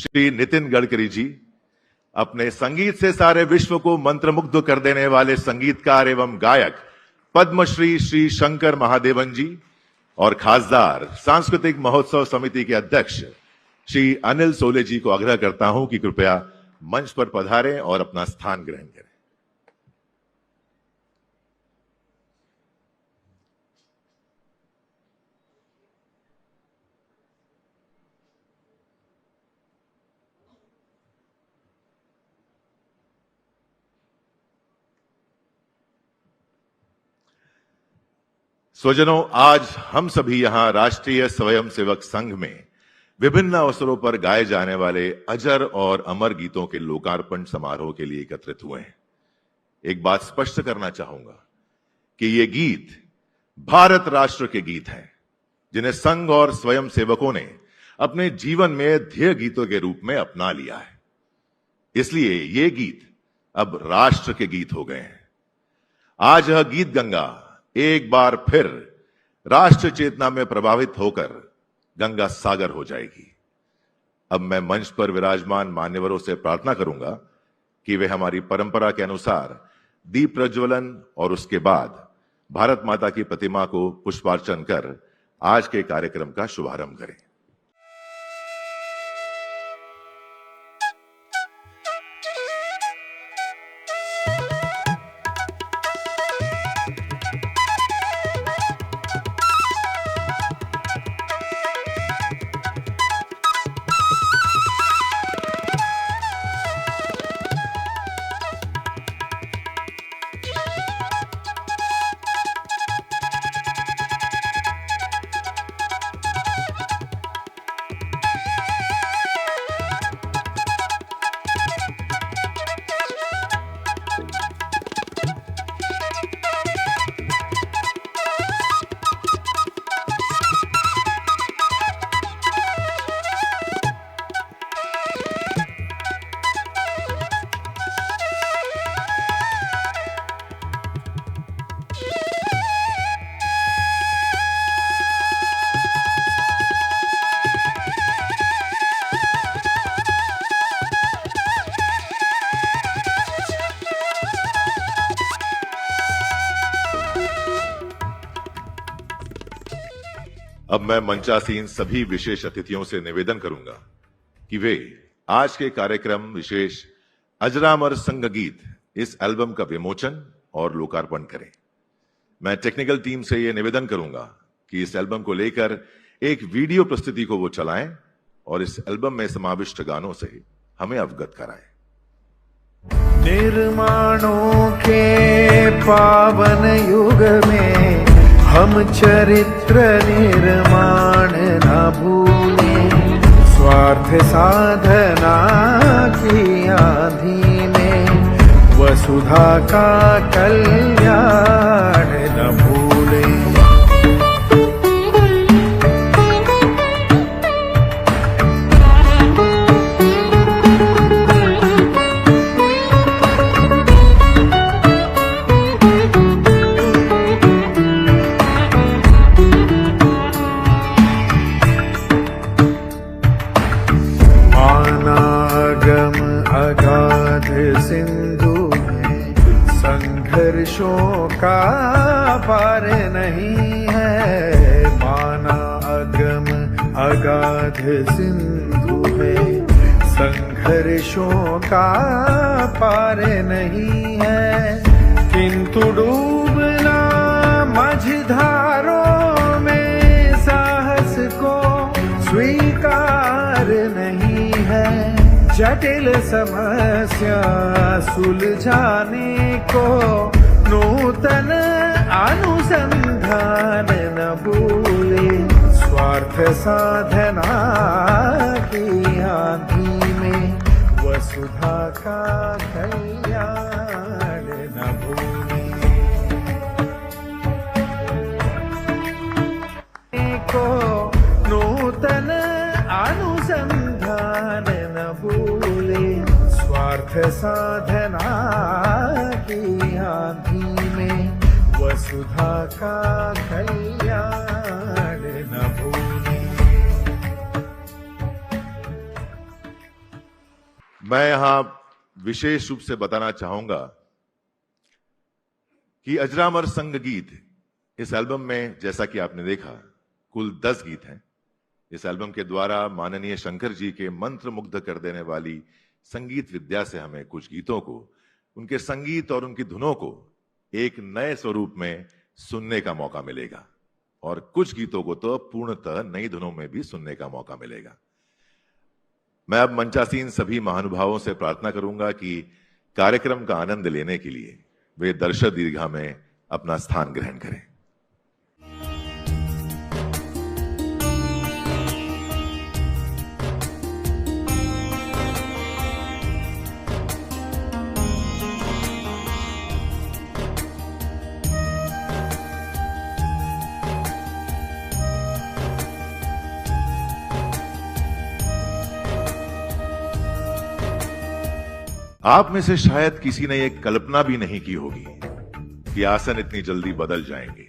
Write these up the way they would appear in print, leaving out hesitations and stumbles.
श्री नितिन गडकरी जी, अपने संगीत से सारे विश्व को मंत्रमुग्ध कर देने वाले संगीतकार एवं गायक पद्मश्री श्री शंकर महादेवन जी और खासदार सांस्कृतिक महोत्सव समिति के अध्यक्ष श्री अनिल सोले जी को आग्रह करता हूं कि कृपया मंच पर पधारें और अपना स्थान ग्रहण करें। स्वजनों, आज हम सभी यहां राष्ट्रीय स्वयंसेवक संघ में विभिन्न अवसरों पर गाए जाने वाले अजर और अमर गीतों के लोकार्पण समारोह के लिए एकत्रित हुए हैं। एक बात स्पष्ट करना चाहूंगा कि ये गीत भारत राष्ट्र के गीत हैं, जिन्हें संघ और स्वयंसेवकों ने अपने जीवन में ध्येय गीतों के रूप में अपना लिया है। इसलिए ये गीत अब राष्ट्र के गीत हो गए हैं। आज यह गीत गंगा एक बार फिर राष्ट्र चेतना में प्रभावित होकर गंगा सागर हो जाएगी। अब मैं मंच पर विराजमान मान्यवरों से प्रार्थना करूंगा कि वे हमारी परंपरा के अनुसार दीप प्रज्वलन और उसके बाद भारत माता की प्रतिमा को पुष्पार्चन कर आज के कार्यक्रम का शुभारंभ करें। अब मैं मंचासीन सभी विशेष अतिथियों से निवेदन करूंगा कि वे आज के कार्यक्रम विशेष अजरामर संग गीत इस एल्बम का विमोचन और लोकार्पण करें। मैं टेक्निकल टीम से यह निवेदन करूंगा कि इस एल्बम को लेकर एक वीडियो प्रस्तुति को वो चलाएं और इस एल्बम में समाविष्ट गानों से हमें अवगत कराएं। निर्माणों के पावन युग में हम चरित्र निर्माण न भूलें, स्वार्थ साधना की आंधी में वसुधा का कल्याण न भूलें। सिंधु में संघर्षों का पार नहीं है, माना अगम अगाध सिंधु में संघर्षों का पार नहीं है, किंतु डूबना मझधारों में साहस को स्वीकार नहीं है, जटिल समस्या सुलझाने को नूतन अनुसंधान न भूले, स्वार्थ साधना की आंधी में वसुधा का कल्याण न भूले, को नूतन अनुसंधान न भूले, स्वार्थ साधना की आंधी में वसुधा का कल्याण न भूले। मैं यहां विशेष रूप से बताना चाहूंगा कि अजरामर संग गीत इस एल्बम में, जैसा कि आपने देखा, कुल 10 गीत हैं। इस एल्बम के द्वारा माननीय शंकर जी के मंत्र मुग्ध कर देने वाली संगीत विद्या से हमें कुछ गीतों को, उनके संगीत और उनकी धुनों को एक नए स्वरूप में सुनने का मौका मिलेगा, और कुछ गीतों को तो पूर्णतः नई धुनों में भी सुनने का मौका मिलेगा। मैं अब मंचासीन सभी महानुभावों से प्रार्थना करूंगा कि कार्यक्रम का आनंद लेने के लिए वे दर्शक दीर्घा में अपना स्थान ग्रहण करें। आप में से शायद किसी ने यह कल्पना भी नहीं की होगी कि आसन इतनी जल्दी बदल जाएंगे।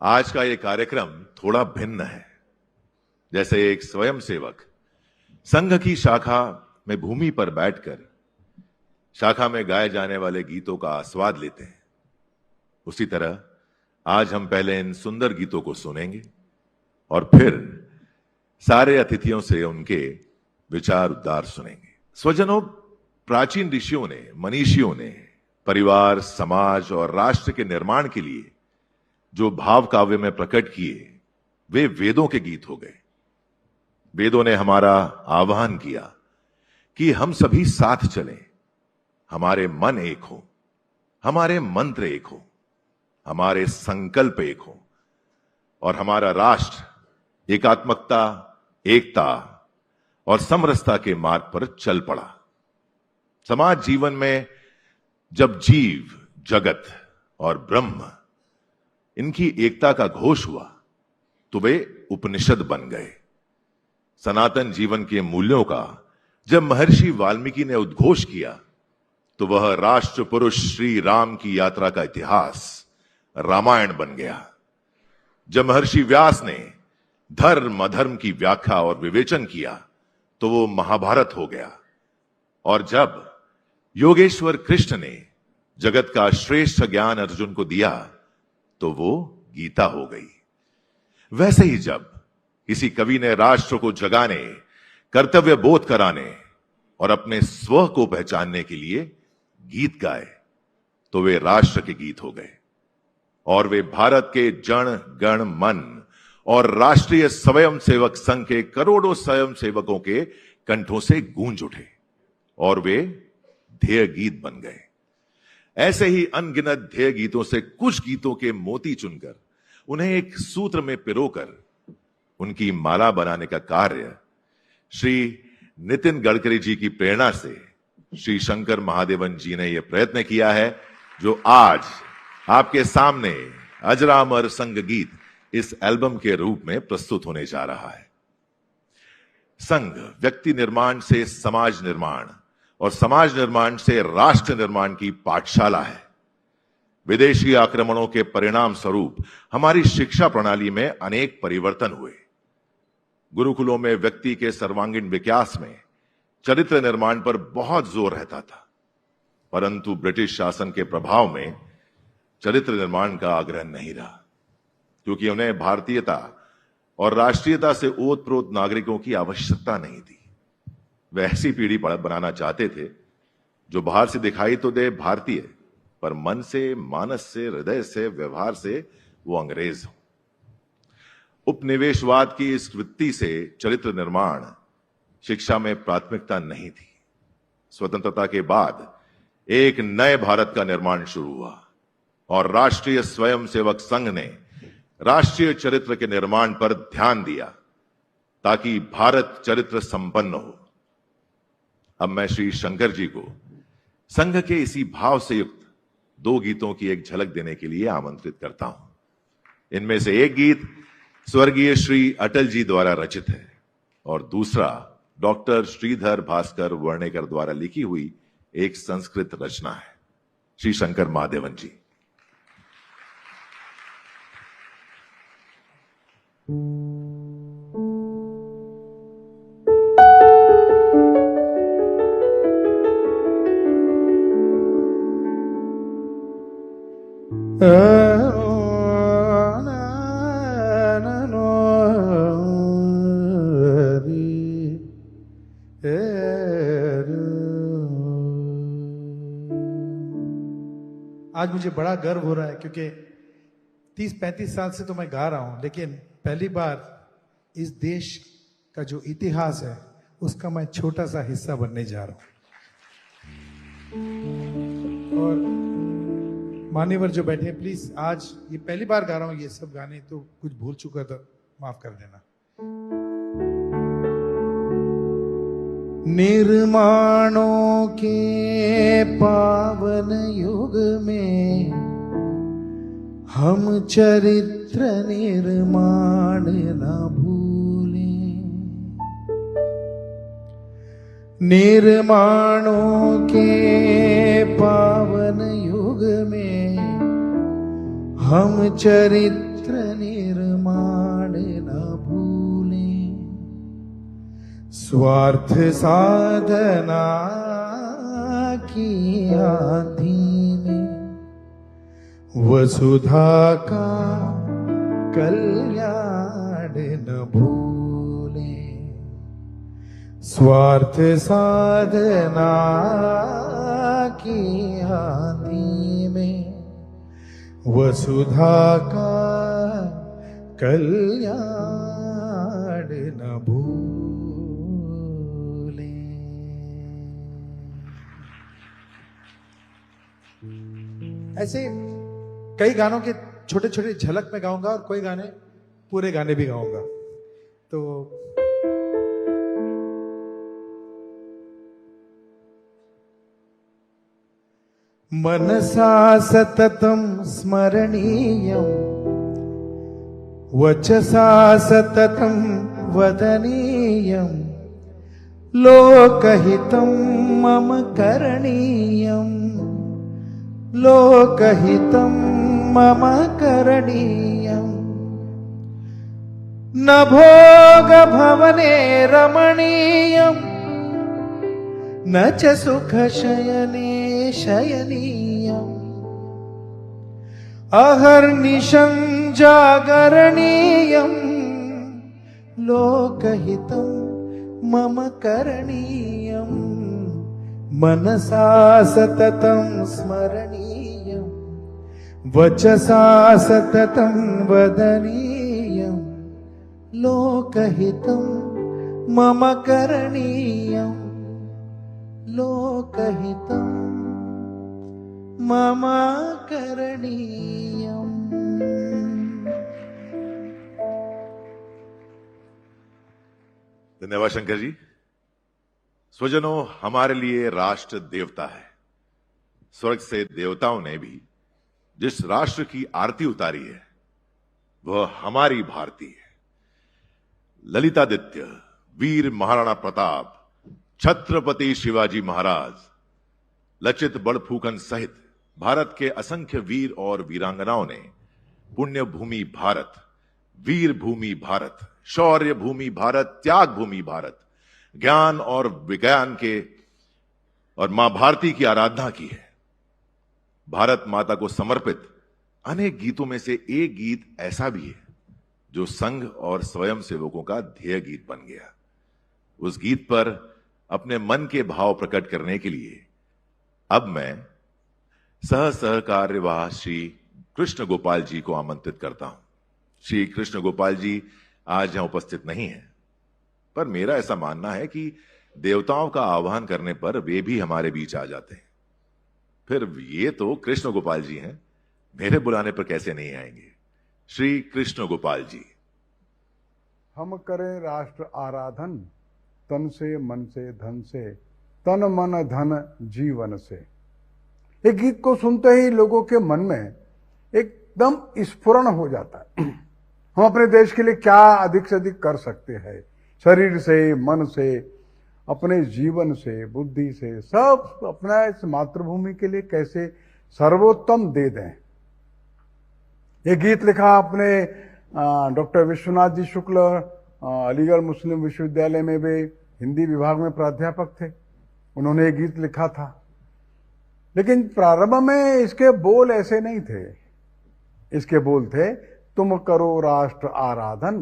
आज का यह कार्यक्रम थोड़ा भिन्न है। जैसे एक स्वयंसेवक संघ की शाखा में भूमि पर बैठकर शाखा में गाए जाने वाले गीतों का आस्वाद लेते हैं, उसी तरह आज हम पहले इन सुंदर गीतों को सुनेंगे और फिर सारे अतिथियों से उनके विचार उद्गार सुनेंगे। स्वजनों, प्राचीन ऋषियों ने, मनीषियों ने परिवार, समाज और राष्ट्र के निर्माण के लिए जो भाव काव्य में प्रकट किए, वे वेदों के गीत हो गए। वेदों ने हमारा आह्वान किया कि हम सभी साथ चलें, हमारे मन एक हो, हमारे मंत्र एक हो, हमारे संकल्प एक हो और हमारा राष्ट्र एकात्मकता, एकता और समरसता के मार्ग पर चल पड़ा। समाज जीवन में जब जीव, जगत और ब्रह्म, इनकी एकता का घोष हुआ तो वे उपनिषद बन गए। सनातन जीवन के मूल्यों का जब महर्षि वाल्मीकि ने उद्घोष किया तो वह राष्ट्र पुरुष श्री राम की यात्रा का इतिहास रामायण बन गया। जब महर्षि व्यास ने धर्म अधर्म की व्याख्या और विवेचन किया तो वो महाभारत हो गया। और जब योगेश्वर कृष्ण ने जगत का श्रेष्ठ ज्ञान अर्जुन को दिया तो वो गीता हो गई। वैसे ही जब किसी कवि ने राष्ट्र को जगाने, कर्तव्य बोध कराने और अपने स्व को पहचानने के लिए गीत गाए तो वे राष्ट्र के गीत हो गए और वे भारत के जन गण मन और राष्ट्रीय स्वयंसेवक संघ के करोड़ों स्वयंसेवकों के कंठों से गूंज उठे और वे ध्येय गीत बन गए। ऐसे ही अनगिनत ध्येय गीतों से कुछ गीतों के मोती चुनकर उन्हें एक सूत्र में पिरोकर उनकी माला बनाने का कार्य श्री नितिन गडकरी जी की प्रेरणा से श्री शंकर महादेवन जी ने यह प्रयत्न किया है, जो आज आपके सामने अजरामर संग गीत इस एल्बम के रूप में प्रस्तुत होने जा रहा है। संघ व्यक्ति निर्माण से समाज निर्माण और समाज निर्माण से राष्ट्र निर्माण की पाठशाला है। विदेशी आक्रमणों के परिणाम स्वरूप हमारी शिक्षा प्रणाली में अनेक परिवर्तन हुए। गुरुकुलों में व्यक्ति के सर्वांगीण विकास में चरित्र निर्माण पर बहुत जोर रहता था, परंतु ब्रिटिश शासन के प्रभाव में चरित्र निर्माण का आग्रह नहीं रहा, क्योंकि उन्हें भारतीयता और राष्ट्रीयता से ओतप्रोत नागरिकों की आवश्यकता नहीं थी। वे ऐसी पीढ़ी बनाना चाहते थे जो बाहर से दिखाई तो दे भारतीय, पर मन से, मानस से, हृदय से, व्यवहार से वो अंग्रेज हो। उपनिवेशवाद की इस वृत्ति से चरित्र निर्माण शिक्षा में प्राथमिकता नहीं थी। स्वतंत्रता के बाद एक नए भारत का निर्माण शुरू हुआ और राष्ट्रीय स्वयंसेवक संघ ने राष्ट्रीय चरित्र के निर्माण पर ध्यान दिया ताकि भारत चरित्र संपन्न हो। अब मैं श्री शंकर जी को संघ के इसी भाव से युक्त 2 गीतों की एक झलक देने के लिए आमंत्रित करता हूं। इनमें से एक गीत स्वर्गीय श्री अटल जी द्वारा रचित है और दूसरा डॉक्टर श्रीधर भास्कर वर्णेकर द्वारा लिखी हुई एक संस्कृत रचना है। श्री शंकर महादेवन जी। आज मुझे बड़ा गर्व हो रहा है क्योंकि 30-35 साल से तो मैं गा रहा हूं, लेकिन पहली बार इस देश का जो इतिहास है उसका मैं छोटा सा हिस्सा बनने जा रहा हूं। और मान्यवर जो बैठे, प्लीज आज ये पहली बार गा रहा हूं ये सब गाने, तो कुछ भूल चुका तो माफ कर देना। निर्माणों के पावन युग में हम चरित्र निर्माण न भूलें। निर्माणों के पावन युग में हम चरित्र निर्माण न भूलें। स्वार्थ साधना की आंधी में वसुधा का कल्याण न भूले। स्वार्थ साधना की आंधी में वसुधा का कल्याण न भूले। ऐसे कई गानों के छोटे छोटे झलक में गाऊंगा और कोई गाने पूरे गाने भी गाऊंगा। तो मनसा सततं स्मरणीयं वचसा सततं वदनीयं लोकहितं मम करणीयं लोकहितं मम करणीयं। न भोग भवने रमणीयं न च सुख शयने शयनीयम्। अहर्निशं जागरणीयं लोकहितं मम करणीयं। मनसा सततं स्मरणीयं वचसा सततं वदनीयं लोकहितं मम करणीयं लोकहितं मम करणीयम्। धन्यवाद शंकर जी। स्वजनों, हमारे लिए राष्ट्र देवता है। स्वर्ग से देवताओं ने भी जिस राष्ट्र की आरती उतारी है वह हमारी भारती है। ललितादित्य, वीर महाराणा प्रताप, छत्रपति शिवाजी महाराज, लचित बड़फूकन सहित भारत के असंख्य वीर और वीरांगनाओं ने पुण्य भूमि भारत, वीर भूमि भारत, शौर्य भूमि भारत, त्याग भूमि भारत, ज्ञान और विज्ञान के और मां भारती की आराधना की है। भारत माता को समर्पित अनेक गीतों में से एक गीत ऐसा भी है जो संघ और स्वयं सेवकों का ध्येय गीत बन गया। उस गीत पर अपने मन के भाव प्रकट करने के लिए अब मैं सह कार्यवाह श्री कृष्ण गोपाल जी को आमंत्रित करता हूं। श्री कृष्ण गोपाल जी आज यहां उपस्थित नहीं है, पर मेरा ऐसा मानना है कि देवताओं का आह्वान करने पर वे भी हमारे बीच आ जाते हैं। फिर ये तो कृष्ण गोपाल जी हैं, मेरे बुलाने पर कैसे नहीं आएंगे। श्री कृष्ण गोपाल जी। हम करें राष्ट्र आराधन, तन से मन से धन से, तन मन धन जीवन से। एक गीत को सुनते ही लोगों के मन में एकदम स्फुरण हो जाता है। हम अपने देश के लिए क्या अधिक से अधिक कर सकते हैं, शरीर से, मन से, अपने जीवन से, बुद्धि से, सब अपना इस मातृभूमि के लिए कैसे सर्वोत्तम दे दें। ये गीत लिखा अपने डॉक्टर विश्वनाथ जी शुक्ल, अलीगढ़ मुस्लिम विश्वविद्यालय में वे हिंदी विभाग में प्राध्यापक थे। उन्होंने ये गीत लिखा था, लेकिन प्रारंभ में इसके बोल ऐसे नहीं थे। इसके बोल थे, तुम करो राष्ट्र आराधन,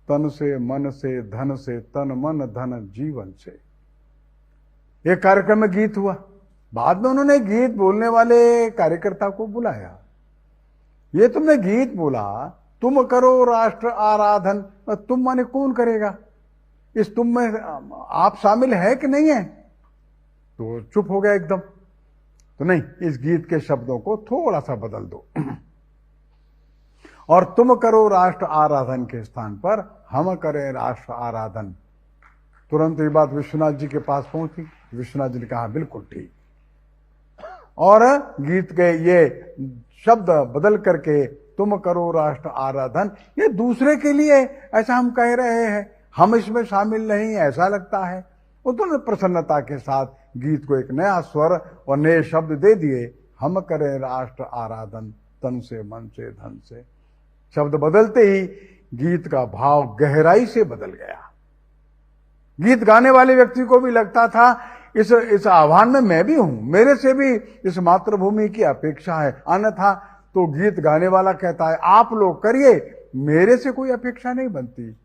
तन से मन से धन से, तन मन धन जीवन से। एक कार्यक्रम में गीत हुआ, बाद में उन्होंने गीत बोलने वाले कार्यकर्ता को बुलाया, ये तुमने गीत बोला, तुम करो राष्ट्र आराधन, तुम माने कौन करेगा, इस तुम में आप शामिल है कि नहीं है? तो चुप हो गया एकदम। तो नहीं, इस गीत के शब्दों को थोड़ा सा बदल दो और तुम करो राष्ट्र आराधन के स्थान पर हम करें राष्ट्र आराधन। तुरंत ये बात विश्वनाथ जी के पास पहुंची। विश्वनाथ जी ने कहा बिल्कुल ठीक, और गीत के ये शब्द बदल करके तुम करो राष्ट्र आराधन, ये दूसरे के लिए ऐसा हम कह रहे हैं, हम इसमें शामिल नहीं, ऐसा लगता है। उन्होंने प्रसन्नता के साथ गीत को एक नया स्वर और नए शब्द दे दिए, हम करें राष्ट्र आराधन तन से मन से धन से। शब्द बदलते ही गीत का भाव गहराई से बदल गया। गीत गाने वाले व्यक्ति को भी लगता था इस आह्वान में मैं भी हूं, मेरे से भी इस मातृभूमि की अपेक्षा है। अन्यथा तो गीत गाने वाला कहता है आप लोग करिए, मेरे से कोई अपेक्षा नहीं बनती।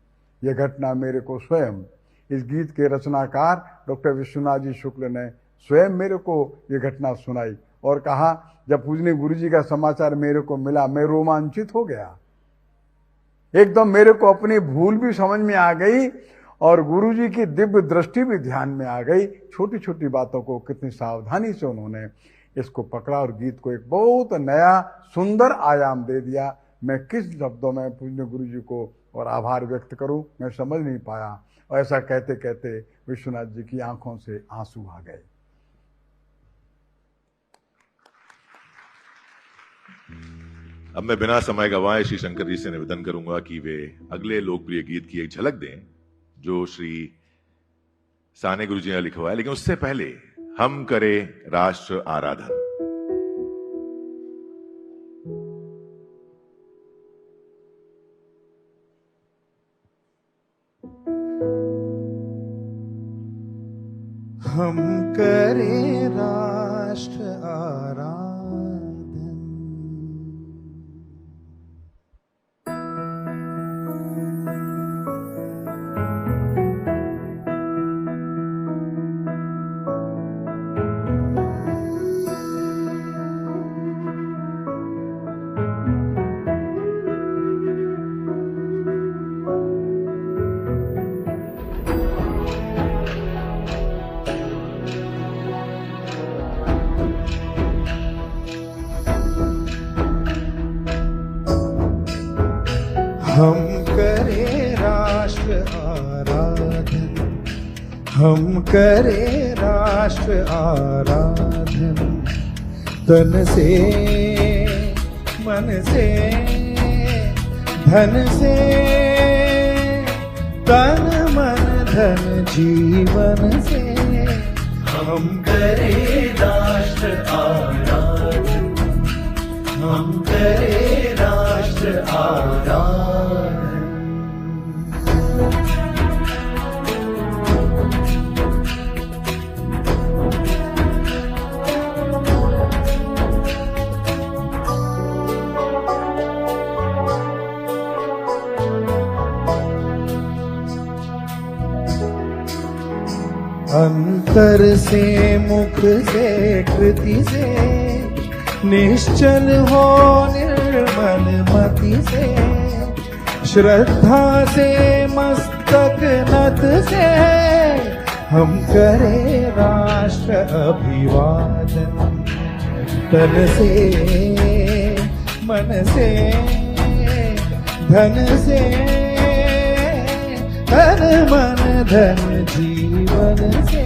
यह घटना मेरे को स्वयं, इस गीत के रचनाकार डॉक्टर विश्वनाथ जी शुक्ल ने स्वयं मेरे को यह घटना सुनाई और कहा, जब पूजनीय गुरु जी का समाचार मेरे को मिला, मैं रोमांचित हो गया। एकदम मेरे को अपनी भूल भी समझ में आ गई और गुरु जी की दिव्य दृष्टि भी ध्यान में आ गई। छोटी छोटी बातों को कितनी सावधानी से उन्होंने इसको पकड़ा और गीत को एक बहुत नया सुंदर आयाम दे दिया। मैं किस शब्दों में पूजनीय गुरु जी को और आभार व्यक्त करूं, मैं समझ नहीं पाया। और ऐसा कहते कहते विश्वनाथ जी की आंखों से आंसू आ गए। अब मैं बिना समय गंवाए श्री शंकर जी से निवेदन करूंगा कि वे अगले लोकप्रिय गीत की एक झलक दें जो श्री साने गुरु जी ने लिखवाया। लेकिन उससे पहले हम करें राष्ट्र आराधन। हम करें राष्ट्र आराधन, हम करें राष्ट्र आराधन, हम करें राष्ट्र आराधन, तन से मन से धन से, तन मन धन जीवन से। हम करें राष्ट्र आराधन, हम करें राष्ट्र आराधन। अंतर से मुख से कृति से, निश्चल हो निर्मल मति से, श्रद्धा से मस्तक नत से, हम करें राष्ट्र अभिवादन, तन से मन से धन से, तन मन धन जीवन से।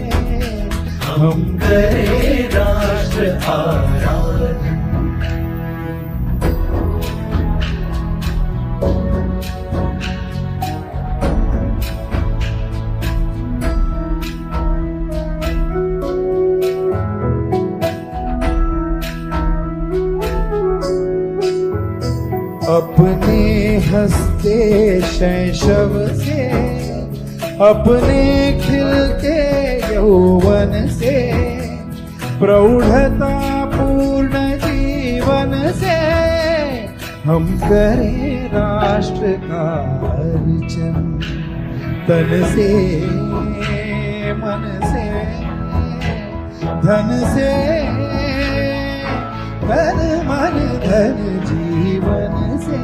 हम करें राष्ट्र आराधन। अपने हंसते शैशव से, अपने खिलते यौवन से, प्रौढ़ता पूर्ण जीवन से, हम करें राष्ट्र का अर्चन, तन से मन से धन से तन मन धन जीवन से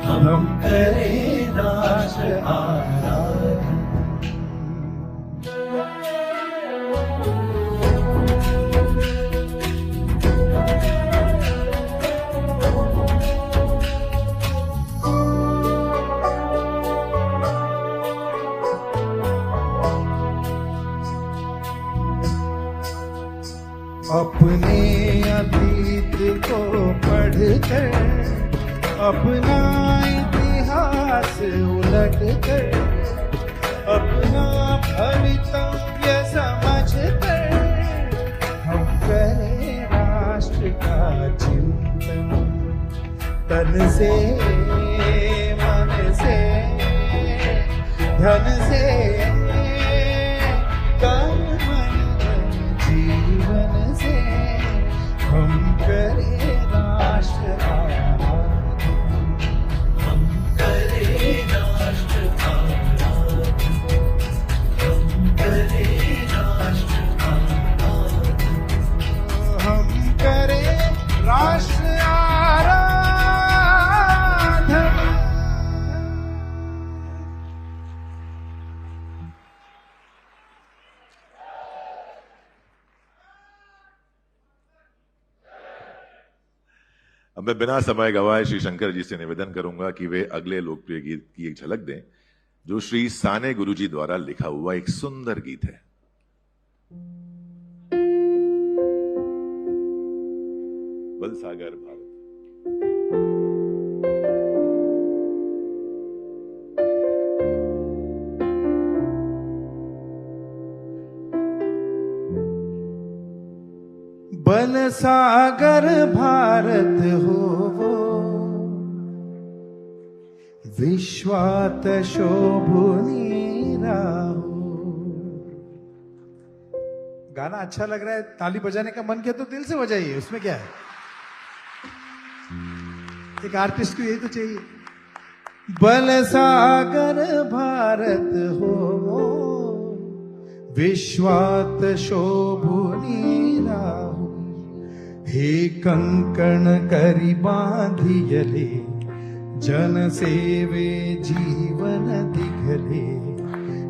हम करें राष्ट्र आराधन। अपने अतीत को पढ़कर अपना इतिहास उलटकर अपना भवितव्य समझकर हम करें राष्ट्र का चिंतन। तन से मन से धन से तन मन जीवन से हम करें राष्ट्र आराधन। हम करें राष्ट्र आराधन। हम करें राष्ट्र आराधन। हम करें राष्ट्र आराधन। अब मैं बिना समय गवाए श्री शंकर जी से निवेदन करूंगा कि वे अगले लोकप्रिय गीत की एक झलक दें, जो श्री साने गुरुजी द्वारा लिखा हुआ एक सुंदर गीत है। बलसागर भारत। बल सागर भारत हो वो, विश्वात शोभुनी राहो। गाना अच्छा लग रहा है, ताली बजाने का मन किया तो दिल से बजाइए, उसमें क्या है। एक आर्टिस्ट को यही तो चाहिए। बल सागर भारत हो वो, विश्वात शोभुनी राहो। हे कंकण करी बांधियले, जन सेवे जीवन दिघले।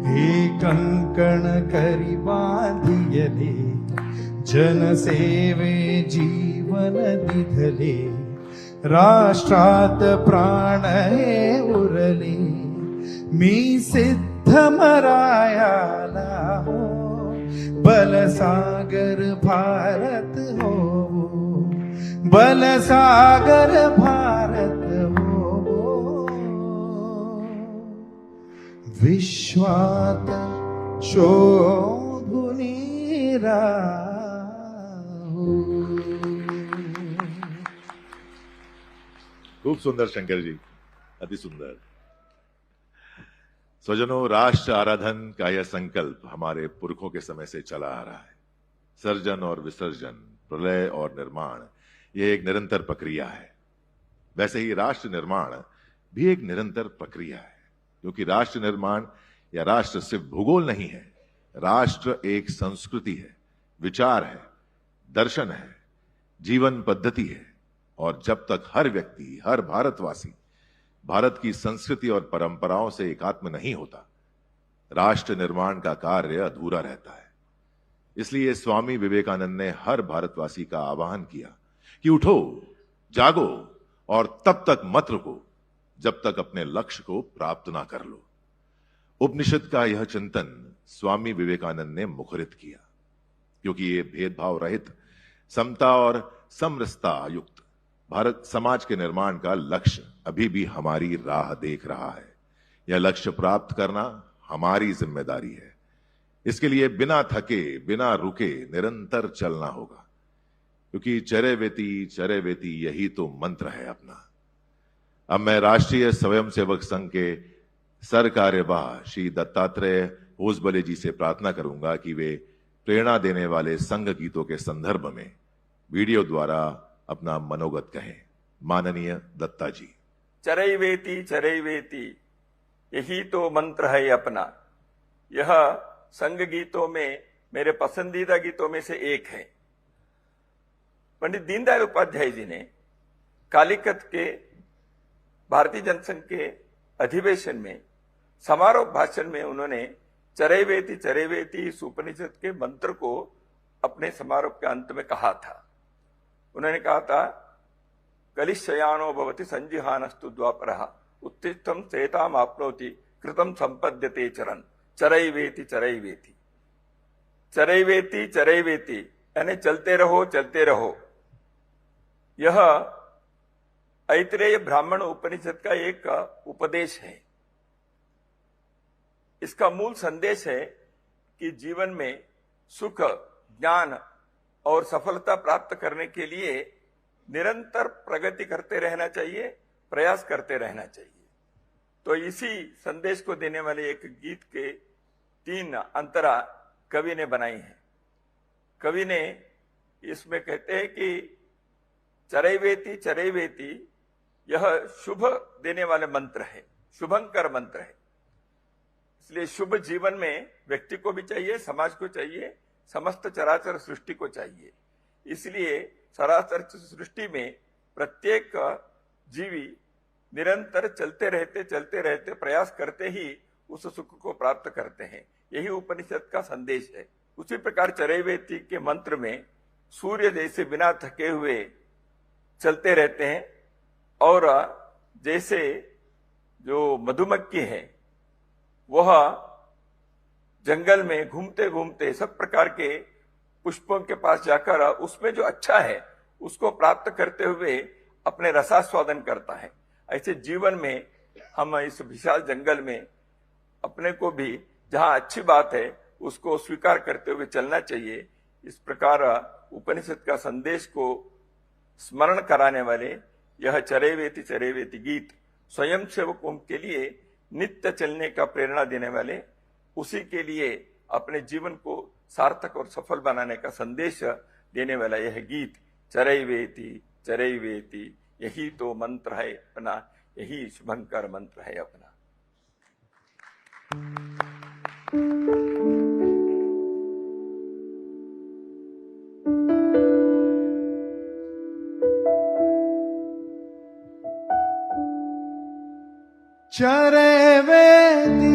हे कंकण करी बांधियले, जन सेवे जीवन दिघले। राष्ट्रात प्राण हे उरले, मी सिद्ध मरायाला हो। बल सागर भारत हो, बल सागर भारत हो। विश्वात शोभुनी राहो। खूब सुंदर शंकर जी, अति सुंदर। स्वजनों, राष्ट्र आराधन का यह संकल्प हमारे पुरखों के समय से चला आ रहा है। सर्जन और विसर्जन, प्रलय और निर्माण, यह एक निरंतर प्रक्रिया है। वैसे ही राष्ट्र निर्माण भी एक निरंतर प्रक्रिया है, क्योंकि राष्ट्र निर्माण या राष्ट्र सिर्फ भूगोल नहीं है। राष्ट्र एक संस्कृति है, विचार है, दर्शन है, जीवन पद्धति है। और जब तक हर व्यक्ति, हर भारतवासी भारत की संस्कृति और परंपराओं से एकात्म नहीं होता, राष्ट्र निर्माण का कार्य अधूरा रहता है। इसलिए स्वामी विवेकानंद ने हर भारतवासी का आह्वान किया कि उठो, जागो और तब तक मत रुको जब तक अपने लक्ष्य को प्राप्त ना कर लो। उपनिषद का यह चिंतन स्वामी विवेकानंद ने मुखरित किया, क्योंकि ये भेदभाव रहित, समता और समरसता युक्त भारत समाज के निर्माण का लक्ष्य अभी भी हमारी राह देख रहा है। यह लक्ष्य प्राप्त करना हमारी जिम्मेदारी है। इसके लिए बिना थके, बिना रुके निरंतर चलना होगा, क्योंकि चरे वेती यही तो मंत्र है अपना। अब मैं राष्ट्रीय स्वयंसेवक संघ के सरकार्यवाह श्री दत्तात्रेय होसबले जी से प्रार्थना करूंगा कि वे प्रेरणा देने वाले संघ गीतों के संदर्भ में वीडियो द्वारा अपना मनोगत कहें। माननीय दत्ता जी। चरैवेति यही तो मंत्र है अपना। यह संघ गीतों में मेरे पसंदीदा गीतों में से एक है। पंडित दीनदयाल उपाध्याय जी ने कालीकत के भारतीय जनसंघ के अधिवेशन में समारोह भाषण में उन्होंने चरैवेति इस उपनिषद के मंत्र को अपने समारोह के अंत में कहा था। उन्होंने कहा था, कलिशयानो भवति संजिहानस्तु द्वापरः उत्तिष्ठं सेताम आपनोति कृतं संपद्यते चरन् चरैवेति चरैवेति। चरैवेति चरैवेति यानी चलते रहो चलते रहो। यह ऐतरेय ब्राह्मण उपनिषद का एक उपदेश है। इसका मूल संदेश है कि जीवन में सुख, ज्ञान और सफलता प्राप्त करने के लिए निरंतर प्रगति करते रहना चाहिए, प्रयास करते रहना चाहिए। तो इसी संदेश को देने वाले एक गीत के 3 अंतरा कवि ने बनाई है। कवि ने इसमें कहते हैं कि चरैवेति चरैवेति यह शुभ देने वाले मंत्र है, शुभंकर मंत्र है। इसलिए शुभ जीवन में व्यक्ति को भी चाहिए, समाज को चाहिए, समस्त चराचर सृष्टि को चाहिए। इसलिए चराचर सृष्टि में प्रत्येक जीवी निरंतर चलते रहते प्रयास करते ही उस सुख को प्राप्त करते हैं। यही उपनिषद का संदेश है। उसी प्रकार चरैवेति के मंत्र में सूर्य जैसे बिना थके हुए चलते रहते हैं, और जैसे जो मधुमक्खी है वह जंगल में घूमते घूमते सब प्रकार के पुष्पों के पास जाकर उसमें जो अच्छा है उसको प्राप्त करते हुए अपने रसास्वादन करता है। ऐसे जीवन में हम इस विशाल जंगल में अपने को भी जहां अच्छी बात है उसको स्वीकार करते हुए चलना चाहिए। इस प्रकार उपनिषद का संदेश को स्मरण कराने वाले यह चरैवेति चरैवेति गीत स्वयं सेवकों के लिए नित्य चलने का प्रेरणा देने वाले, उसी के लिए अपने जीवन को सार्थक और सफल बनाने का संदेश देने वाला यह गीत चरैवेति चरैवेति, यही तो मंत्र है अपना, यही शुभंकर मंत्र है अपना। चरैवेति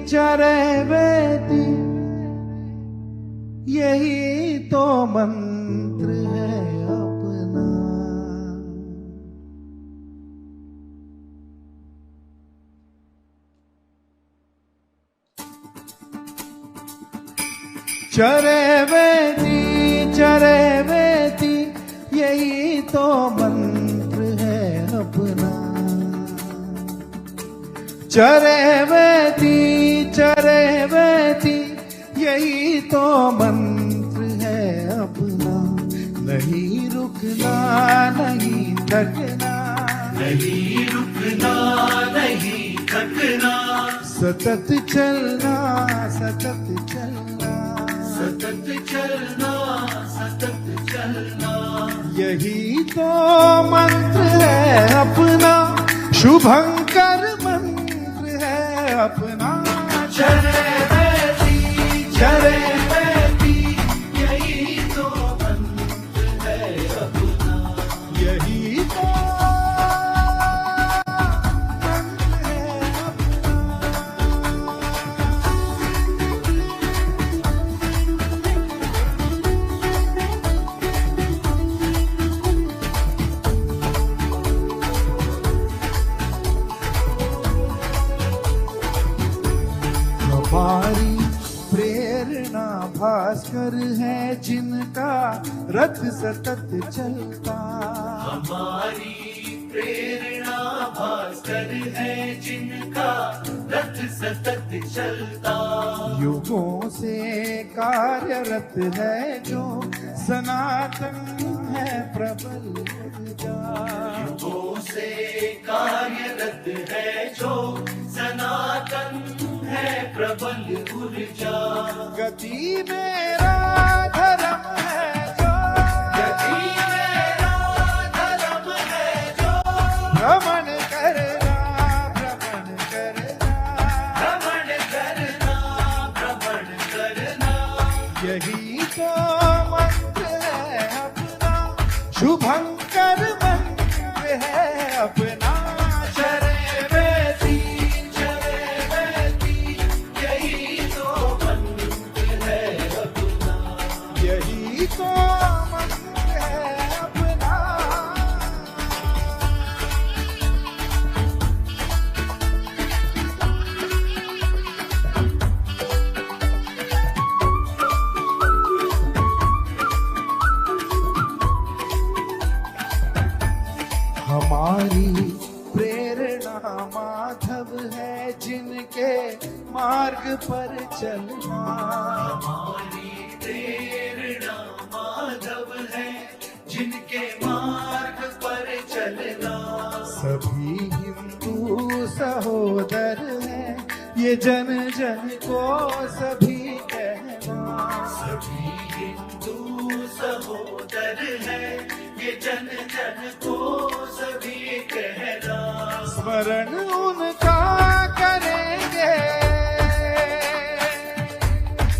चरैवेति यही तो मंत्र है अपना। चरैवेति चरैवेति यही तो मंत्र है अपना। चरैवेति चरैवेति यही तो मंत्र है अपना। नहीं रुकना नहीं थकना, नहीं रुकना नहीं थकना, सतत चलना सतत चलना, सतत चलना सतत चलना, यही तो मंत्र है अपना, शुभंकर मंत्र है अपना। चरैवेति चरैवेति यही तो मंत्र है अपना, यही तो मंत्र है हमारी प्रेरणा भास्कर है जिनका रथ सतत चलता। हमारी प्रेरणा भास्कर है जिनका रथ सतत चलता। युगों से कार्यरत है जो सनातन है प्रबल ऊर्जा। युगों से कार्यरत है जो सनातन है प्रबल ऊर्जा। गति मेरा धर्म है जो, गति मेरा धर्म है जो, भ्रमण करना भ्रमण करना, भ्रमण करना भ्रमण करना, जिनके मार्ग पर चलना। हमारी प्रेरणा माधव है, जिनके मार्ग पर चलना। सभी हिंदू सहोदर हैं, ये जन जन को सभी कहना। सभी हिंदू सहोदर है, ये जन जन को सभी कहना। स्मरण उनका करेंगे,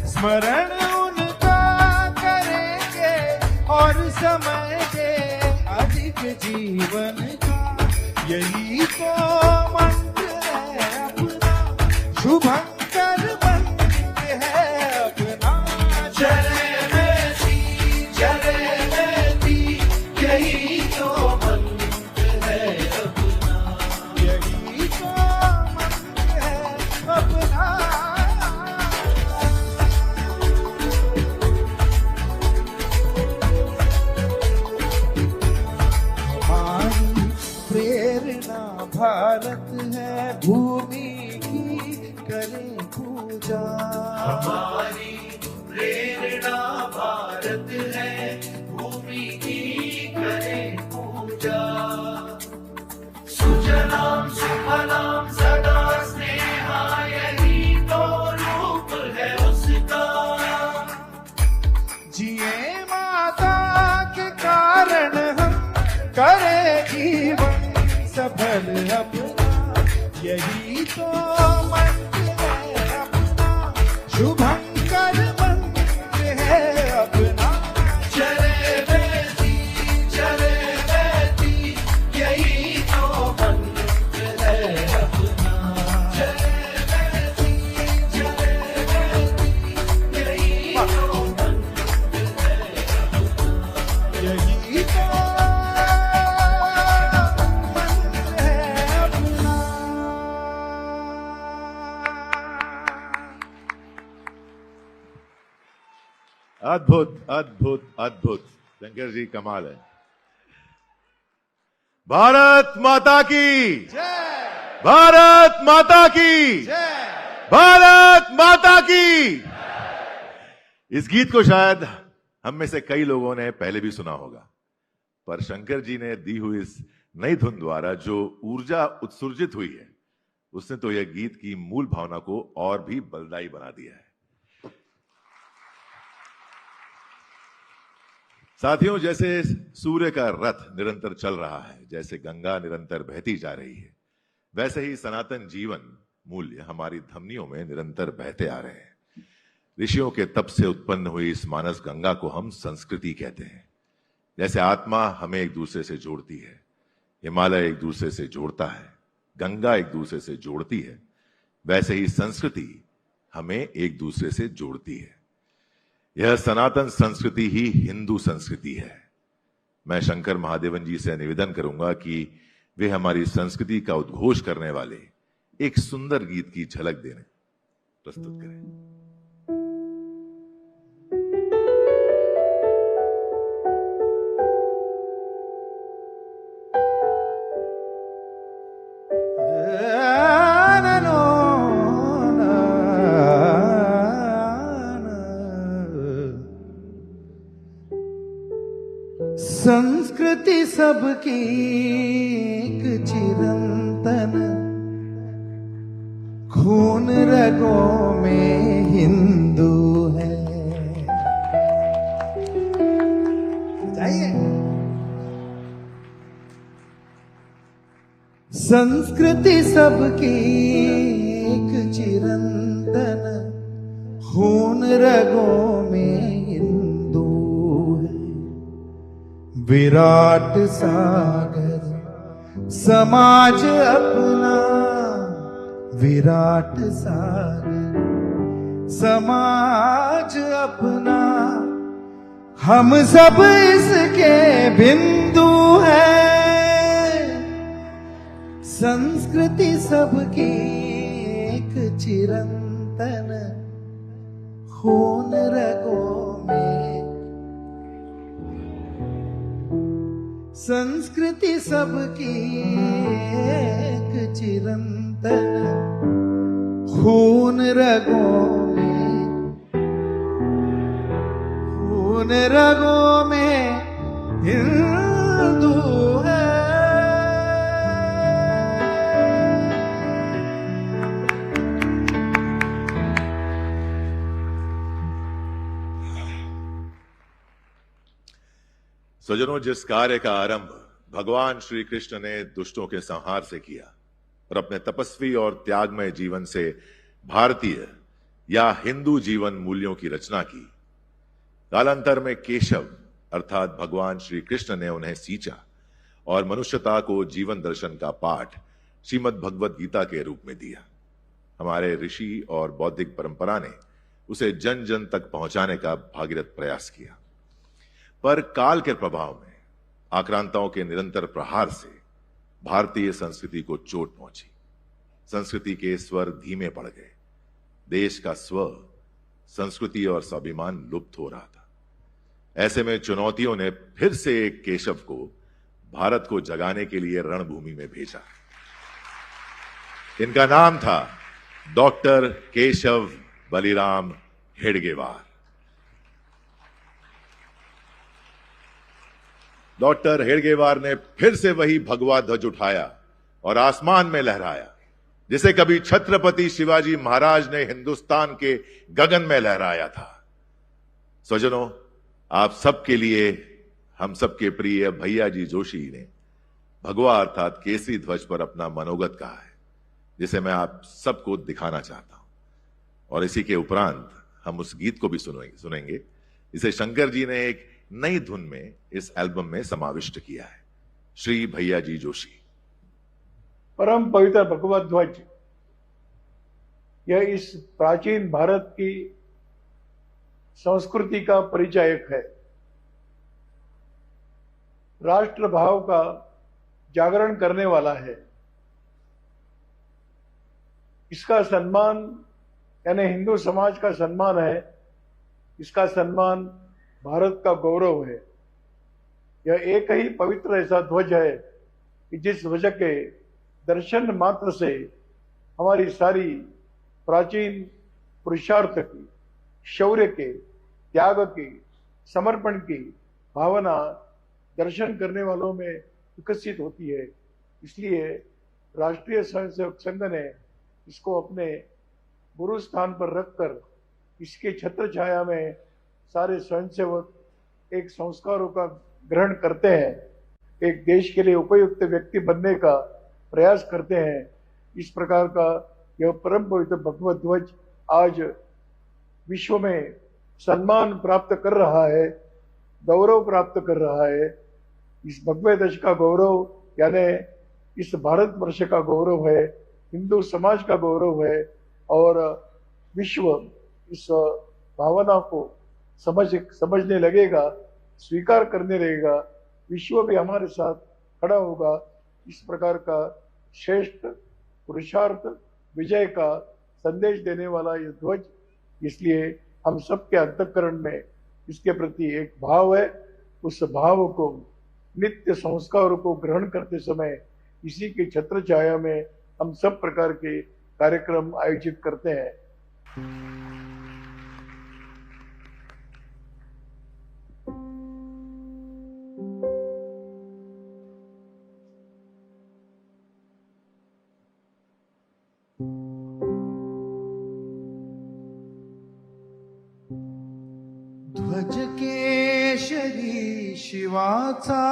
स्मरण उनका करेंगे और समय के अधिक जीवन का। यही तो मंत्र है अपना, शुभंकर मंत्र है अपना। चले बेटी, चले बेटी, यही तो मंत्र है अपना। यही तो मंत्र है अपना। हमारी प्रेरणा भारत है, भूमि की करें पूजा। हमारी प्रेरणा भारत है, भूमि की करें पूजा। सुजलाम सुफलाम सदा स्नेहा, यही तो रूप है उसका। जिए माता के कारण हम, करें जीवन सफल अपना। यही तो मंत्र है अपना, शुभंकर मंत्र है अपना। चले बेटी, चले बेटी, यही तो मंत्र है अपना। चले बेटी, चले बेटी, यही तो मंत्र है अपना। यही तो मंत्र है अपना। अद्भुत अद्भुत अद्भुत। शंकर जी कमाल है। भारत माता की, जय भारत माता की, जय। भारत माता की। इस गीत को शायद हम में से कई लोगों ने पहले भी सुना होगा, पर शंकर जी ने दी हुई इस नई धुन द्वारा जो ऊर्जा उत्सर्जित हुई है, उसने तो यह गीत की मूल भावना को और भी बलदायी बना दिया है। साथियों, जैसे सूर्य का रथ निरंतर चल रहा है, जैसे गंगा निरंतर बहती जा रही है, वैसे ही सनातन जीवन मूल्य हमारी धमनियों में निरंतर बहते आ रहे हैं। ऋषियों के तप से उत्पन्न हुई इस मानस गंगा को हम संस्कृति कहते हैं। जैसे आत्मा हमें एक दूसरे से जोड़ती है, हिमालय एक दूसरे से जोड़ता है, गंगा एक दूसरे से जोड़ती है, वैसे ही संस्कृति हमें एक दूसरे से जोड़ती है। यह सनातन संस्कृति ही हिंदू संस्कृति है। मैं शंकर महादेवन जी से निवेदन करूंगा कि वे हमारी संस्कृति का उद्घोष करने वाले एक सुंदर गीत की झलक देने प्रस्तुत करें। संस्कृति सबकी एक चिरंतन, खून रगों में हिंदू है। जाइए। संस्कृति सबकी एक चिरंतन, खून रगों में हिंदू है। विराट सागर समाज अपना, विराट सागर समाज अपना, हम सब इसके बिंदु हैं। संस्कृति सबकी एक चिरंतन, खून रगों में। संस्कृति सबकी एक चिरंतन, खून रगों में हिंदू है। स्वजनों, जिस कार्य का आरंभ भगवान श्री कृष्ण ने दुष्टों के संहार से किया और अपने तपस्वी और त्यागमय जीवन से भारतीय या हिंदू जीवन मूल्यों की रचना की, कालांतर में केशव अर्थात भगवान श्री कृष्ण ने उन्हें सींचा और मनुष्यता को जीवन दर्शन का पाठ श्रीमद् भगवत गीता के रूप में दिया। हमारे ऋषि और बौद्धिक परंपरा ने उसे जन जन तक पहुंचाने का भागीरथ प्रयास किया, पर काल के प्रभाव में आक्रांताओं के निरंतर प्रहार से भारतीय संस्कृति को चोट पहुंची। संस्कृति के स्वर धीमे पड़ गए। देश का स्व, संस्कृति और स्वाभिमान लुप्त हो रहा था। ऐसे में चुनौतियों ने फिर से एक केशव को भारत को जगाने के लिए रणभूमि में भेजा। इनका नाम था डॉक्टर केशव बलिराम हेडगेवार। डॉक्टर हेडगेवार ने फिर से वही भगवा ध्वज उठाया और आसमान में लहराया, जिसे कभी छत्रपति शिवाजी महाराज ने हिंदुस्तान के गगन में लहराया था। स्वजनों, आप सबके लिए हम सबके प्रिय भैया जी जोशी ने भगवा अर्थात केसरी ध्वज पर अपना मनोगत कहा है, जिसे मैं आप सबको दिखाना चाहता हूं। और इसी के उपरांत हम उस गीत को भी सुनेंगे जिसे शंकर जी ने एक नई धुन में इस एल्बम में समाविष्ट किया है। श्री भैया जी जोशी। परम पवित्र भगवत ध्वज, यह इस प्राचीन भारत की संस्कृति का परिचायक है। राष्ट्र भाव का जागरण करने वाला है। इसका सम्मान यानी हिंदू समाज का सम्मान है। इसका सम्मान भारत का गौरव है। यह एक ही पवित्र ऐसा ध्वज है कि जिस ध्वज के दर्शन मात्र से हमारी सारी प्राचीन पुरुषार्थ की, शौर्य के, त्याग की, समर्पण की भावना दर्शन करने वालों में विकसित होती है। इसलिए राष्ट्रीय स्वयंसेवक संघ ने इसको अपने गुरु स्थान पर रखकर इसके छत्र छाया में सारे स्वयंसेवक एक संस्कारों का ग्रहण करते हैं, एक देश के लिए उपयुक्त व्यक्ति बनने का प्रयास करते हैं। इस प्रकार का यह परम पवित्र भगवत ध्वज आज विश्व में सम्मान प्राप्त कर रहा है, गौरव प्राप्त कर रहा है। इस भगवे ध्वज का गौरव यानी इस भारतवर्ष का गौरव है, हिंदू समाज का गौरव है और विश्व इस भावना को समझने लगेगा, स्वीकार करने लगेगा। विश्व भी हमारे साथ खड़ा होगा। इस प्रकार का श्रेष्ठ पुरुषार्थ विजय का संदेश देने वाला यह ध्वज, इसलिए हम सबके अंतःकरण में इसके प्रति एक भाव है। उस भाव को नित्य संस्कारों को ग्रहण करते समय इसी के छत्र छाया में हम सब प्रकार के कार्यक्रम आयोजित करते हैं। ध्वज केशरी शिवाचा,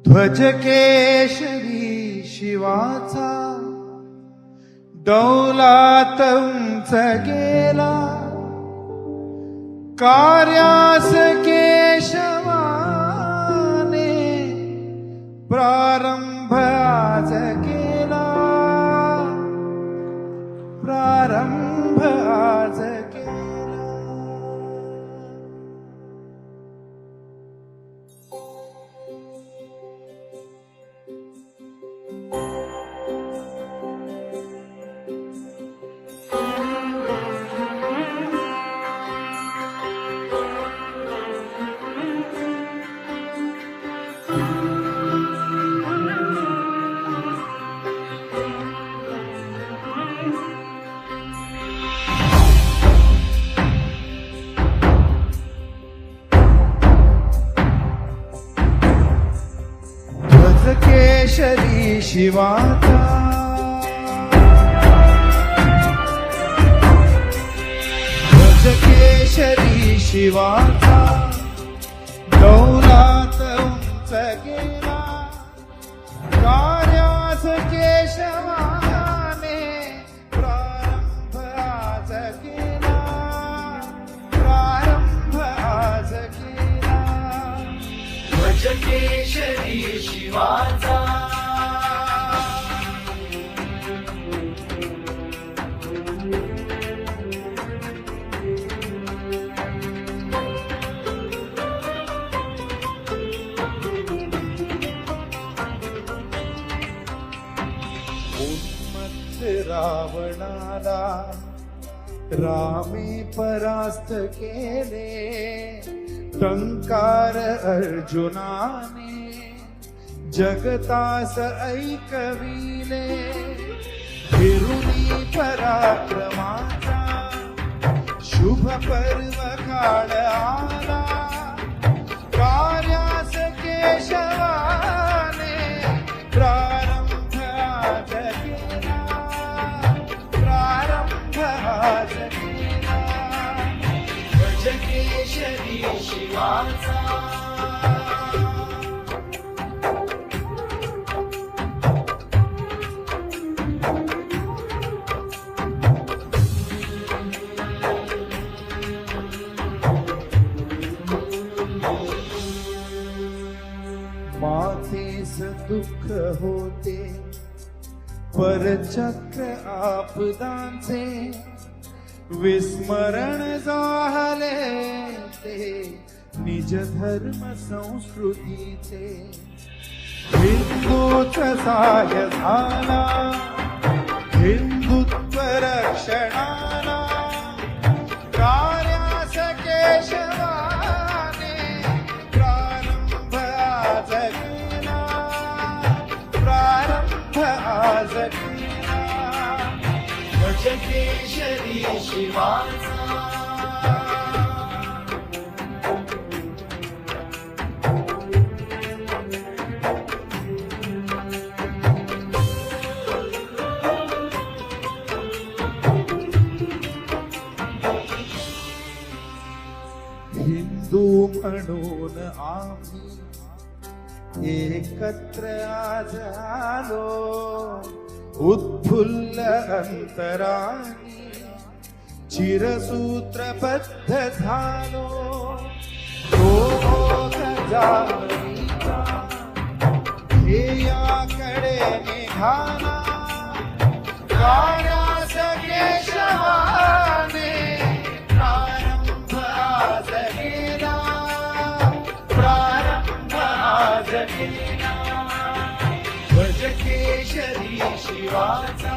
ध्वज केशरी शिवाचा, डौलात उंच गेला, कार्यास केशवाने प्रारंभ आज केला, प्रारंभ आज केला। शिवाचा भज केशरी शिवाचा डौलात उंच गेला कार्यास केशवाने प्रारंभ आज केला प्रारंभ आज केला भज केशरी शिवाचा उन्मत्त रावणाला रामे परास्त केले टंकार अर्जुनाने जगतास ऐकविले फिरुनी पराक्रमाचा शुभ पर्व काळ आला कार्यास केशवाने प्रारंभ आज केला प्रारंभ आज केला भज केशरी शिवाचा माथेस दुःख होते परचक्र आपदांचे विस्मरण झाले ते निज धर्म संस्कृतीचे हिंदूच सहाय्य झाला हिंदुत्व रक्षणाला कार्यास केशवाने प्रारंभ आज केला प्रारंभ आज केला भज केशरी शिवाचा हिंदू म्हणून आम्ही एकत्र आज आलो उत्फुल्ल अंतराने चिरसूत्रबद्ध झालो रोग जाणीचा ध्येयाकडे निघाला कार्यास केशवाने प्रारंभ आज केला प्रारंभ आज केला भज केशरी शिवाचा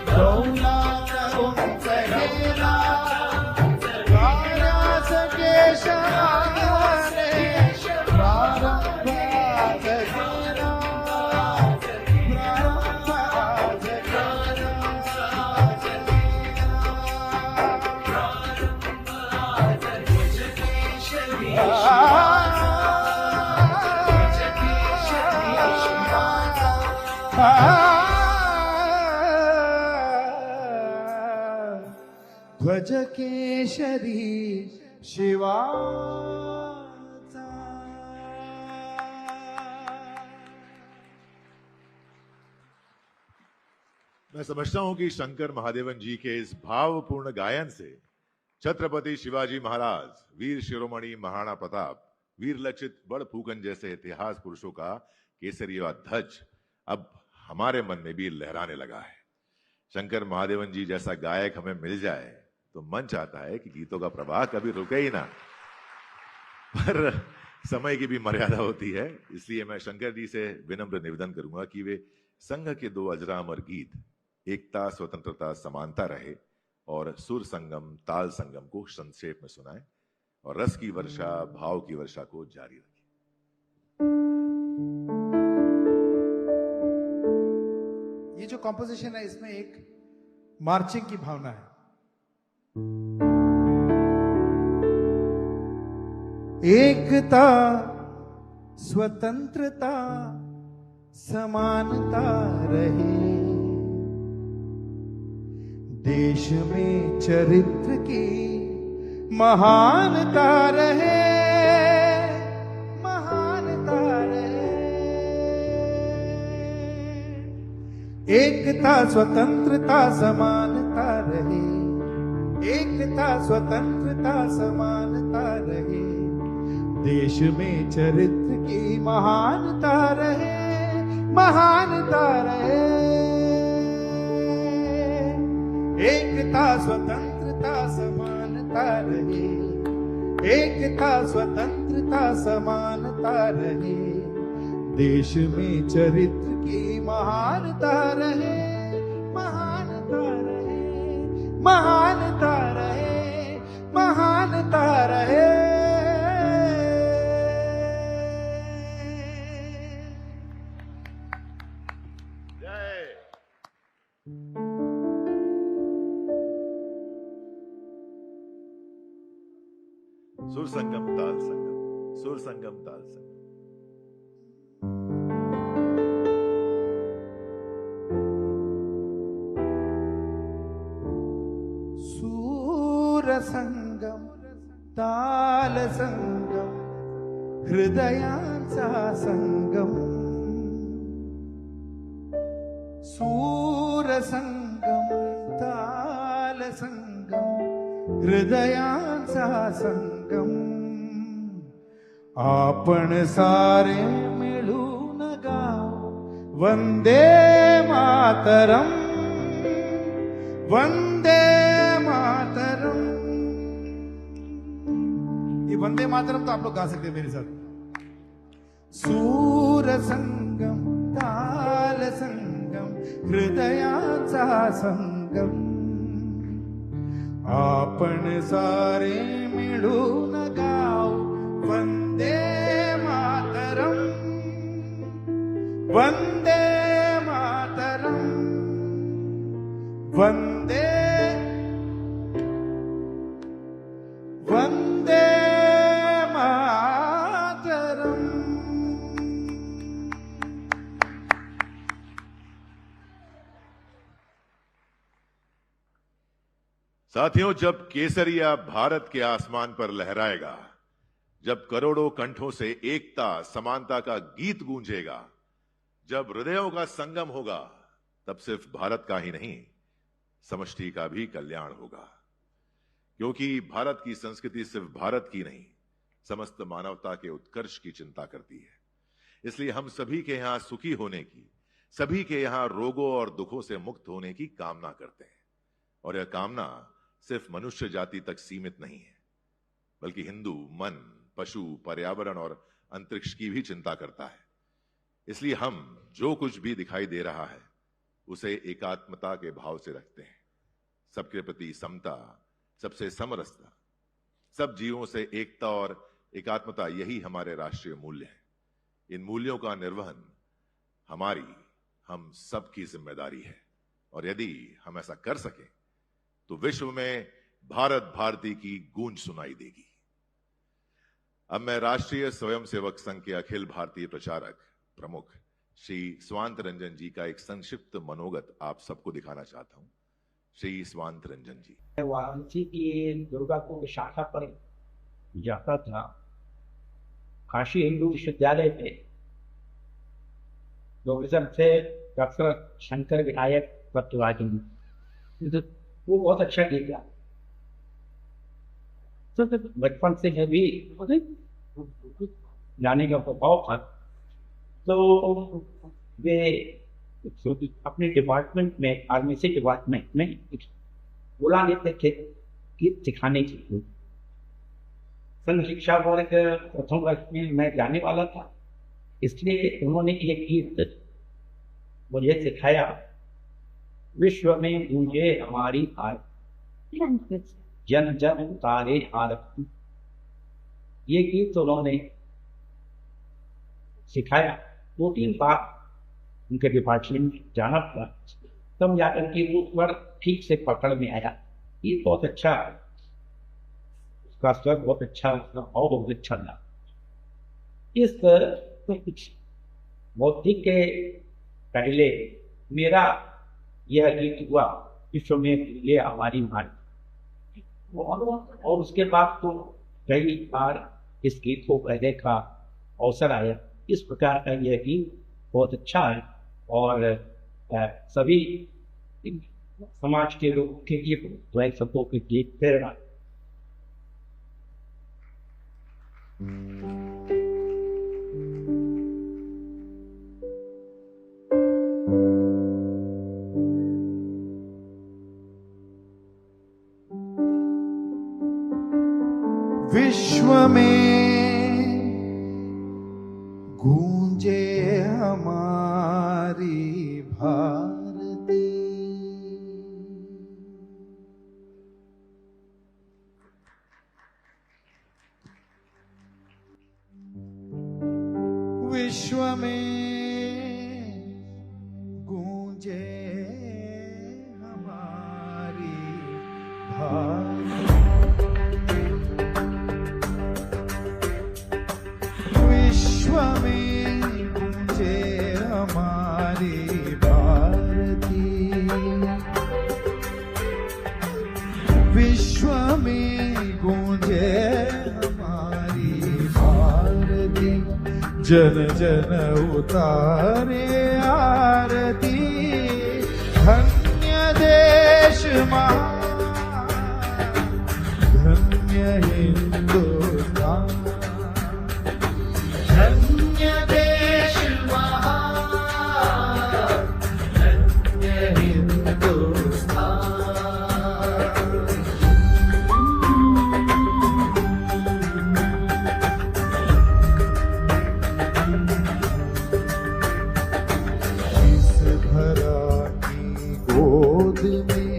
डौलात उंच गेला कार्यास केशवाने प्रारंभ आज केला प्रारंभ आज केला भज केशरी शिवाचा मैं समझता हूं कि शंकर महादेवन जी के इस भावपूर्ण गायन से छत्रपति शिवाजी महाराज, वीर शिरोमणि महाराणा प्रताप, वीर लचित बड़फूकन जैसे इतिहास पुरुषों का केसरी व ध्वज अब हमारे मन में भी लहराने लगा है। शंकर महादेवन जी जैसा गायक हमें मिल जाए तो मन चाहता है कि गीतों का प्रवाह कभी रुके ही ना, पर समय की भी मर्यादा होती है। इसलिए मैं शंकर जी से विनम्र निवेदन करूंगा कि वे संघ के दो अजरामर गीत एकता स्वतंत्रता समानता रहे और सुर संगम ताल संगम को संक्षेप में सुनाएं और रस की वर्षा भाव की वर्षा को जारी रखें। ये जो कॉम्पोजिशन है इसमें एक मार्चिंग की भावना है। एकता स्वतंत्रता समानता रहे, देश में चरित्र की महानता रहे, महानता रहे। एकता स्वतंत्रता समानता रहे, एकता स्वतंत्रता समानता रहे, देश में चरित्र की महानता रहे, महानता रहे। एकता स्वतंत्रता समानता रहे, एकता स्वतंत्रता समानता रहे, देश में चरित्र की महानता रहे, महानता रहे, महानता रहे, महानता रहे। सुर संगम ताल संगम, सुर संगम ताल संगम। सूर संगम ताल संगम, हृदयांचा संगम। सूर संगम ताल संगम, हृदयांचा संगम। आपण सारे मिळून गाऊ वंदे मातरम, वंदे मातरम। ये वंदे मातरम तो आप लोग गा सकते हैं मेरे साथ। सूर संगम ताल संगम, हृदयांचा संगम। आपण सारे मिळून गाऊ वंदे मातरम, वंदे मातरम, वंदे वंदे मातरम। साथियों, जब केसरिया भारत के आसमान पर लहराएगा, जब करोड़ों कंठों से एकता समानता का गीत गूंजेगा, जब हृदयों का संगम होगा, तब सिर्फ भारत का ही नहीं, समष्टि का भी कल्याण होगा। क्योंकि भारत की संस्कृति सिर्फ भारत की नहीं, समस्त मानवता के उत्कर्ष की चिंता करती है। इसलिए हम सभी के यहां सुखी होने की, सभी के यहां रोगों और दुखों से मुक्त होने की कामना करते हैं। और यह कामना सिर्फ मनुष्य जाति तक सीमित नहीं है, बल्कि हिंदू मन, पशु, पर्यावरण और अंतरिक्ष की भी चिंता करता है। इसलिए हम जो कुछ भी दिखाई दे रहा है, उसे एकात्मता के भाव से रखते हैं। सबके प्रति समता, सबसे समरसता, सब जीवों से एकता और एकात्मता, यही हमारे राष्ट्रीय मूल्य हैं। इन मूल्यों का निर्वहन हमारी, हम सबकी जिम्मेदारी है। और यदि हम ऐसा कर सकें तो विश्व में भारत भारती की गूंज सुनाई देगी। अब मैं राष्ट्रीय स्वयंसेवक संघ के अखिल भारतीय प्रचारक प्रमुख श्री स्वांत रंजन जी का एक संक्षिप्त मनोगत आप सबको दिखाना चाहता हूं। श्री स्वांत रंजन जी। वाराणसी की दुर्गापुर शाखा पर जाता था। काशी हिंदू विश्वविद्यालय में प्रोफेसर थे डॉक्टर शंकर विनायक पत्रवाजी, तो वो बहुत अच्छा लिखा। तो बचपन से है भी जाने का प्रभाव था। तो वे अपने डिपार्टमेंट में, फार्मेसी डिपार्टमेंट में बुला लेते थे कि सिखाने के लिए। संघ शिक्षा वर्ग प्रथम वर्ष में मैं जाने वाला था, इसलिए उन्होंने एक गीत मुझे सिखाया, विश्व में गूंजे हमारी आरती, जन जन तारे आरती। ये गीत उन्होंने सिखाया। 2-3 बार उनके डिपार्टमेंट में जाना पड़ा, तब जाकर के वो स्वर ठीक से पकड़ में आया। ये बहुत अच्छा, उसका स्वर बहुत अच्छा, उसका भाव बहुत अच्छा था। इस तरह कुछ बौद्धिक के पहले मेरा यह गीत हुआ विश्व में ये हमारी माटी, और उसके बाद तो कई बार इस गीत को कहने का अवसर आया। इस प्रकार का यह गीत बहुत अच्छा है और सभी समाज के लोगों के लिए स्वयं सबको के गीत प्रेरणा। विश्व में गूंजे हमारी भारती, विश्व में गूंजे हमारी भारती, विश्व में गूंजे हमारी भारती, विश्व में गूंजे हमारी भारती, जन जन उतारे आरती, धन्य देश महान, धन्य हिंदुस्तान, धन्य देश महान, धन्य हिंदुस्तान। इस धरा की गोद में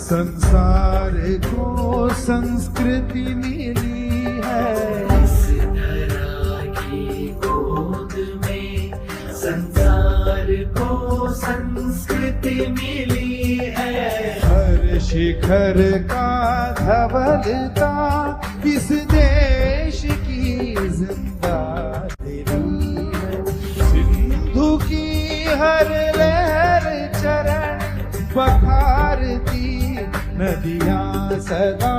संसार को संस्कृति मिली है, संसार को संस्कृति मिली है। हर शिखर का धवलता इस देश की जिंदा दिली है, सिंधु की हर लहर चरण पखारती, नदियां सदा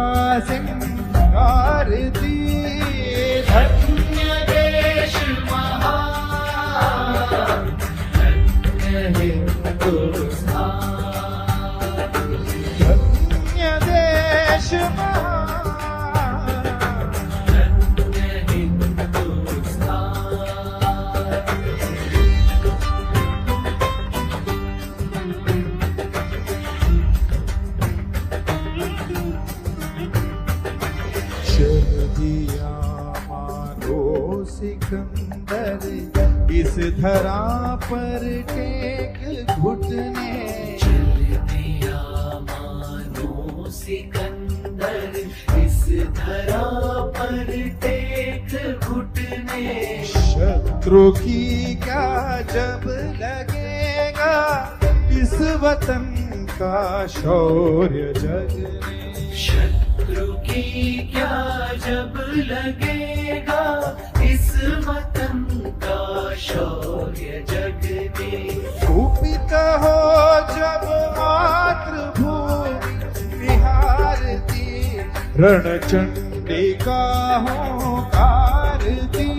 सिंगारती, धन्य देश महान, धन्य हिंदुस्तान, धन्य देश महान, धन्य हिंदुस्तान। शहदिया मानो सिकंदर इस धरा पर टेक घुटने, चल दिया मानो सिकंदर इस धरा पर टेक घुटने, शत्रु की क्या जब लगेगा इस वतन का शौर्य जगने, शत्रु की क्या जब लगेगा इस वतन का शौर्य जगने, कुपित हो जब मातृभूमि निहारती, रणचंडिका होकारती,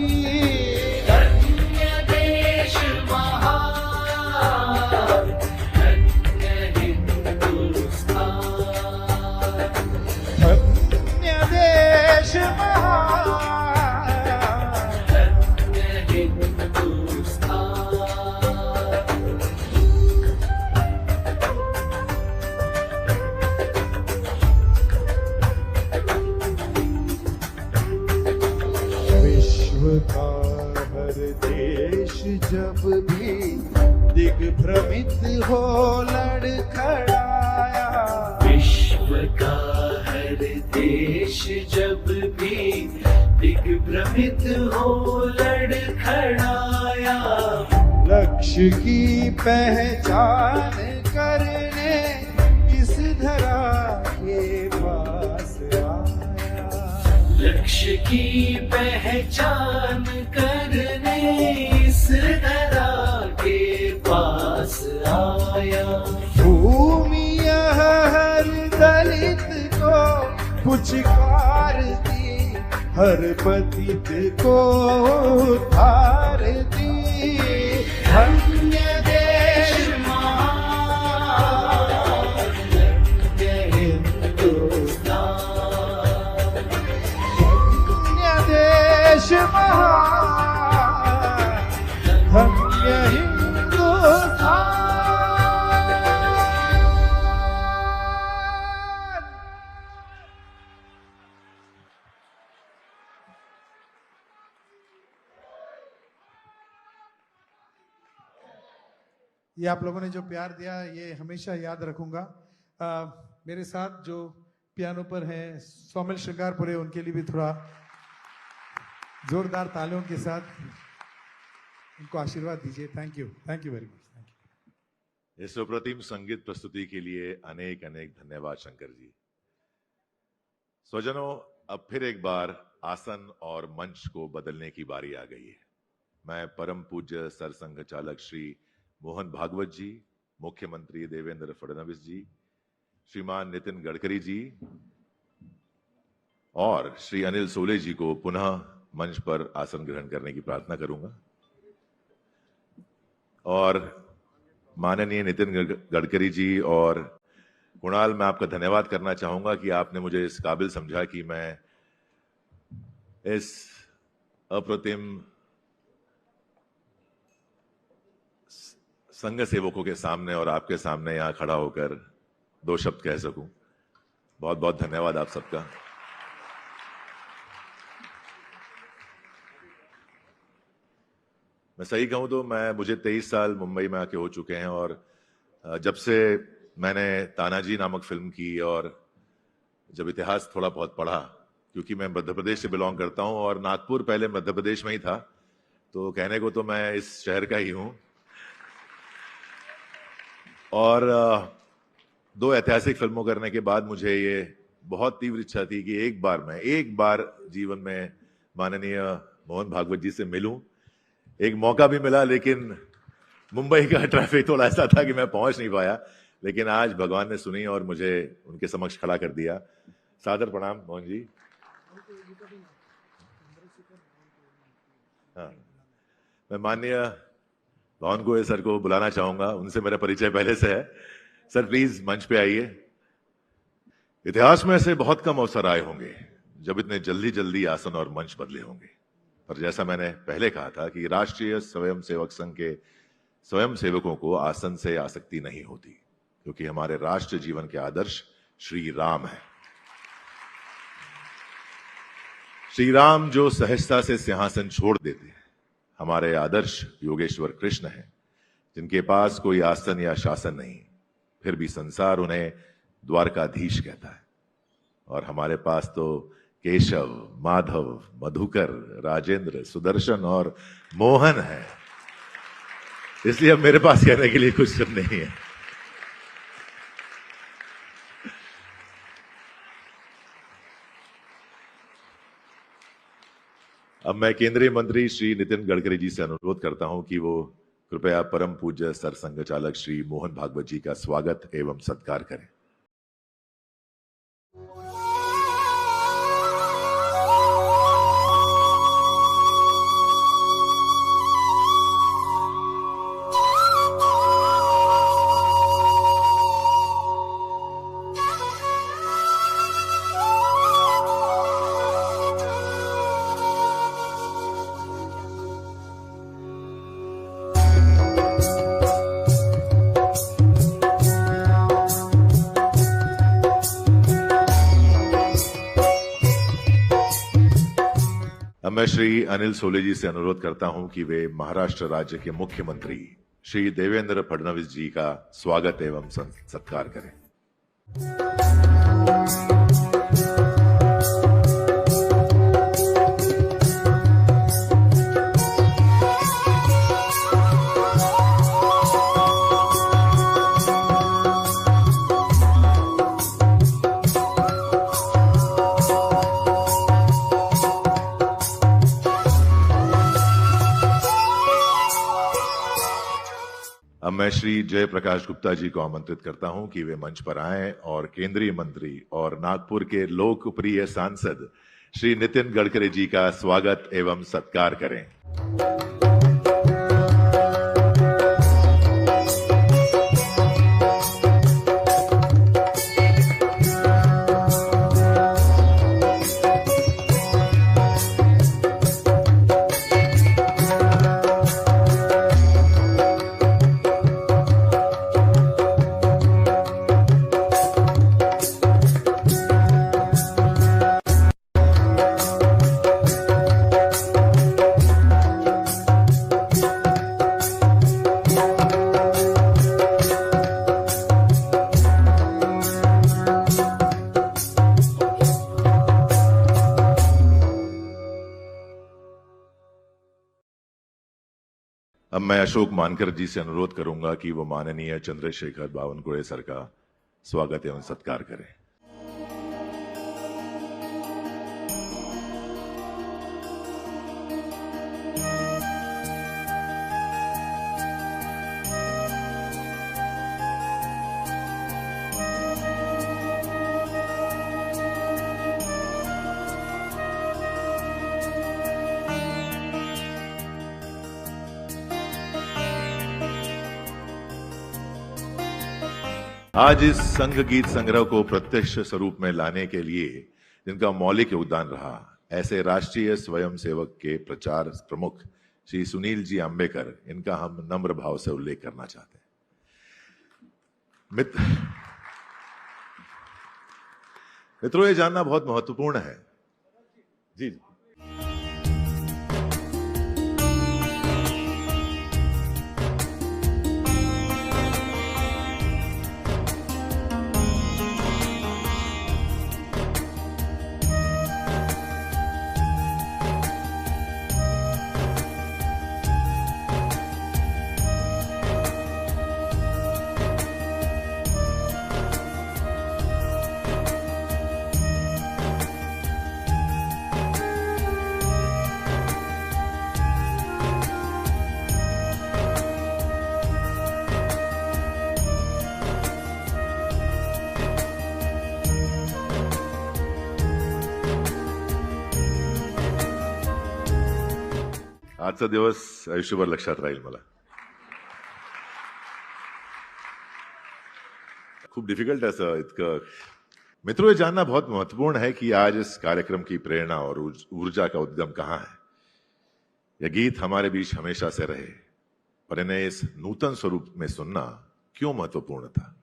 धन्य देश महान, धन्य हिंदुस्तान, धन्य देश महान, धन्य हिंदुस्तान। विश्व का हर देश जब भी दिग्भ्रमित हो लड़खड़ाया, विश्व का हर देश जब भी दिग्भ्रमित हो लड़खड़ाया, लक्ष्य की पहचान करने इस धरा के पास आया, लक्ष्य की पहचान करने इस धरा पास आया। भूमि यह हर दलित को पुचकारती, हर पतित को उद्धार दी। धन्य देश महान, धन्य हिंदुस्तान, धन्य देश महान, धन्य हिंदुस्तान। ये आप लोगों ने जो प्यार दिया ये हमेशा याद रखूंगा। मेरे साथ जो पियानो पर हैं सौमिल श्रृंगारपुरे, उनके लिए भी थोड़ा जोरदार तालियों के साथ उनको आशीर्वाद दीजिए। Thank you very much. Thank you. इस सुप्रतिम संगीत प्रस्तुति के लिए अनेक अनेक धन्यवाद शंकर जी। स्वजनों, अब फिर एक बार आसन और मंच को बदलने की बारी आ गई है। मैं परम पूज्य सरसंघ चालक श्री मोहन भागवत जी, मुख्यमंत्री देवेंद्र फडणवीस जी, श्रीमान नितिन गडकरी जी और श्री अनिल सोले जी को पुनः मंच पर आसन ग्रहण करने की प्रार्थना करूंगा। और माननीय नितिन गडकरी जी और कुणाल, मैं आपका धन्यवाद करना चाहूंगा कि आपने मुझे इस काबिल समझा कि मैं इस अप्रतिम संघ सेवकों के सामने और आपके सामने यहां खड़ा होकर दो शब्द कह सकूं। बहुत बहुत धन्यवाद आप सबका। मैं सही कहूं तो मुझे 23 साल मुंबई में आके हो चुके हैं और जब से मैंने तानाजी नामक फिल्म की और जब इतिहास थोड़ा बहुत पढ़ा, क्योंकि मैं मध्य प्रदेश से बिलोंग करता हूं और नागपुर पहले मध्य प्रदेश में ही था, तो कहने को तो मैं इस शहर का ही हूं। और दो ऐतिहासिक फिल्मों करने के बाद मुझे ये बहुत तीव्र इच्छा थी कि एक बार जीवन में माननीय मोहन भागवत जी से मिलूं। एक मौका भी मिला, लेकिन मुंबई का ट्रैफिक थोड़ा ऐसा था कि मैं पहुंच नहीं पाया, लेकिन आज भगवान ने सुनी और मुझे उनके समक्ष खड़ा कर दिया। सादर प्रणाम मोहन जी। हाँ, मैं माननीय भवन गोयल सर को बुलाना चाहूंगा, उनसे मेरा परिचय पहले से है। सर प्लीज मंच पे आइए। इतिहास में ऐसे बहुत कम अवसर आए होंगे जब इतने जल्दी आसन और मंच बदले होंगे, पर जैसा मैंने पहले कहा था कि राष्ट्रीय स्वयंसेवक संघ के स्वयंसेवकों को आसन से आसक्ति नहीं होती, क्योंकि हमारे राष्ट्र जीवन के आदर्श श्री राम है। श्री राम जो सहजता से सिंहासन छोड़ देते हैं, हमारे आदर्श योगेश्वर कृष्ण हैं, जिनके पास कोई आसन या शासन नहीं, फिर भी संसार उन्हें द्वारकाधीश कहता है। और हमारे पास तो केशव, माधव, मधुकर, राजेंद्र, सुदर्शन और मोहन है, इसलिए अब मेरे पास कहने के लिए कुछ नहीं है। अब मैं केंद्रीय मंत्री श्री नितिन गडकरी जी से अनुरोध करता हूं कि वो कृपया परम पूज्य सरसंघ चालक श्री मोहन भागवत जी का स्वागत एवं सत्कार करें। अब मैं श्री अनिल सोले जी से अनुरोध करता हूं कि वे महाराष्ट्र राज्य के मुख्यमंत्री श्री देवेंद्र फडणवीस जी का स्वागत एवं सत्कार करें। अब मैं श्री जयप्रकाश गुप्ता जी को आमंत्रित करता हूं कि वे मंच पर आएं और केंद्रीय मंत्री और नागपुर के लोकप्रिय सांसद श्री नितिन गडकरी जी का स्वागत एवं सत्कार करें। अब मैं अशोक मानकर जी से अनुरोध करूंगा कि वो माननीय चंद्रशेखर बावनकुळे सर का स्वागत एवं सत्कार करें। आज इस संघ गीत संग्रह को प्रत्यक्ष स्वरूप में लाने के लिए जिनका मौलिक योगदान रहा, ऐसे राष्ट्रीय स्वयंसेवक के प्रचार प्रमुख श्री सुनील जी अंबेकर, इनका हम नम्र भाव से उल्लेख करना चाहते हैं। मित्रों, ये जानना बहुत महत्वपूर्ण है। जी आजचा दिवस आयुष्यभर लक्षात राहील मला। खूप डिफिकल्ट है सर इतकं। मित्रों, ये जानना बहुत महत्वपूर्ण है कि आज इस कार्यक्रम की प्रेरणा और ऊर्जा का उद्गम कहां है। यह गीत हमारे बीच हमेशा से रहे, पर इन्हें इस नूतन स्वरूप में सुनना क्यों महत्वपूर्ण था,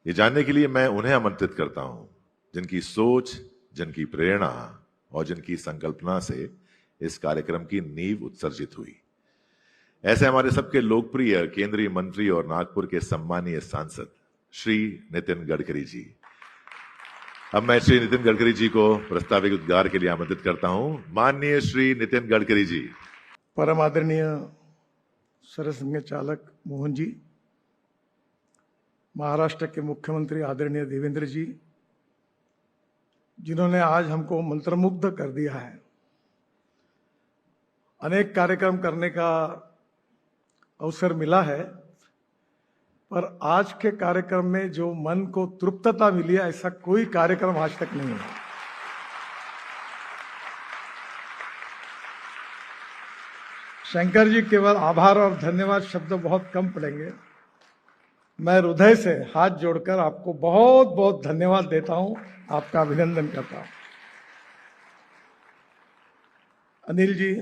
ये जानने के लिए मैं उन्हें आमंत्रित करता हूं जिनकी सोच, जिनकी प्रेरणा और जिनकी संकल्पना से इस कार्यक्रम की नींव उत्सर्जित हुई। ऐसे हमारे सबके लोकप्रिय केंद्रीय मंत्री और नागपुर के सम्मानीय सांसद श्री नितिन गडकरी जी। अब मैं श्री नितिन गडकरी जी को प्रस्तावित उद्गार के लिए आमंत्रित करता हूं। माननीय श्री नितिन गडकरी जी। परम आदरणीय सरसंघ चालक मोहन जी, महाराष्ट्र के मुख्यमंत्री आदरणीय देवेंद्र जी, जिन्होंने आज हमको मंत्रमुग्ध कर दिया है। अनेक कार्यक्रम करने का अवसर मिला है, पर आज के कार्यक्रम में जो मन को तृप्तता मिली है, ऐसा कोई कार्यक्रम आज तक नहीं है। शंकर जी, केवल आभार और धन्यवाद शब्द बहुत कम पड़ेंगे। मैं हृदय से हाथ जोड़कर आपको बहुत बहुत धन्यवाद देता हूं, आपका अभिनंदन करता हूं। अनिल जी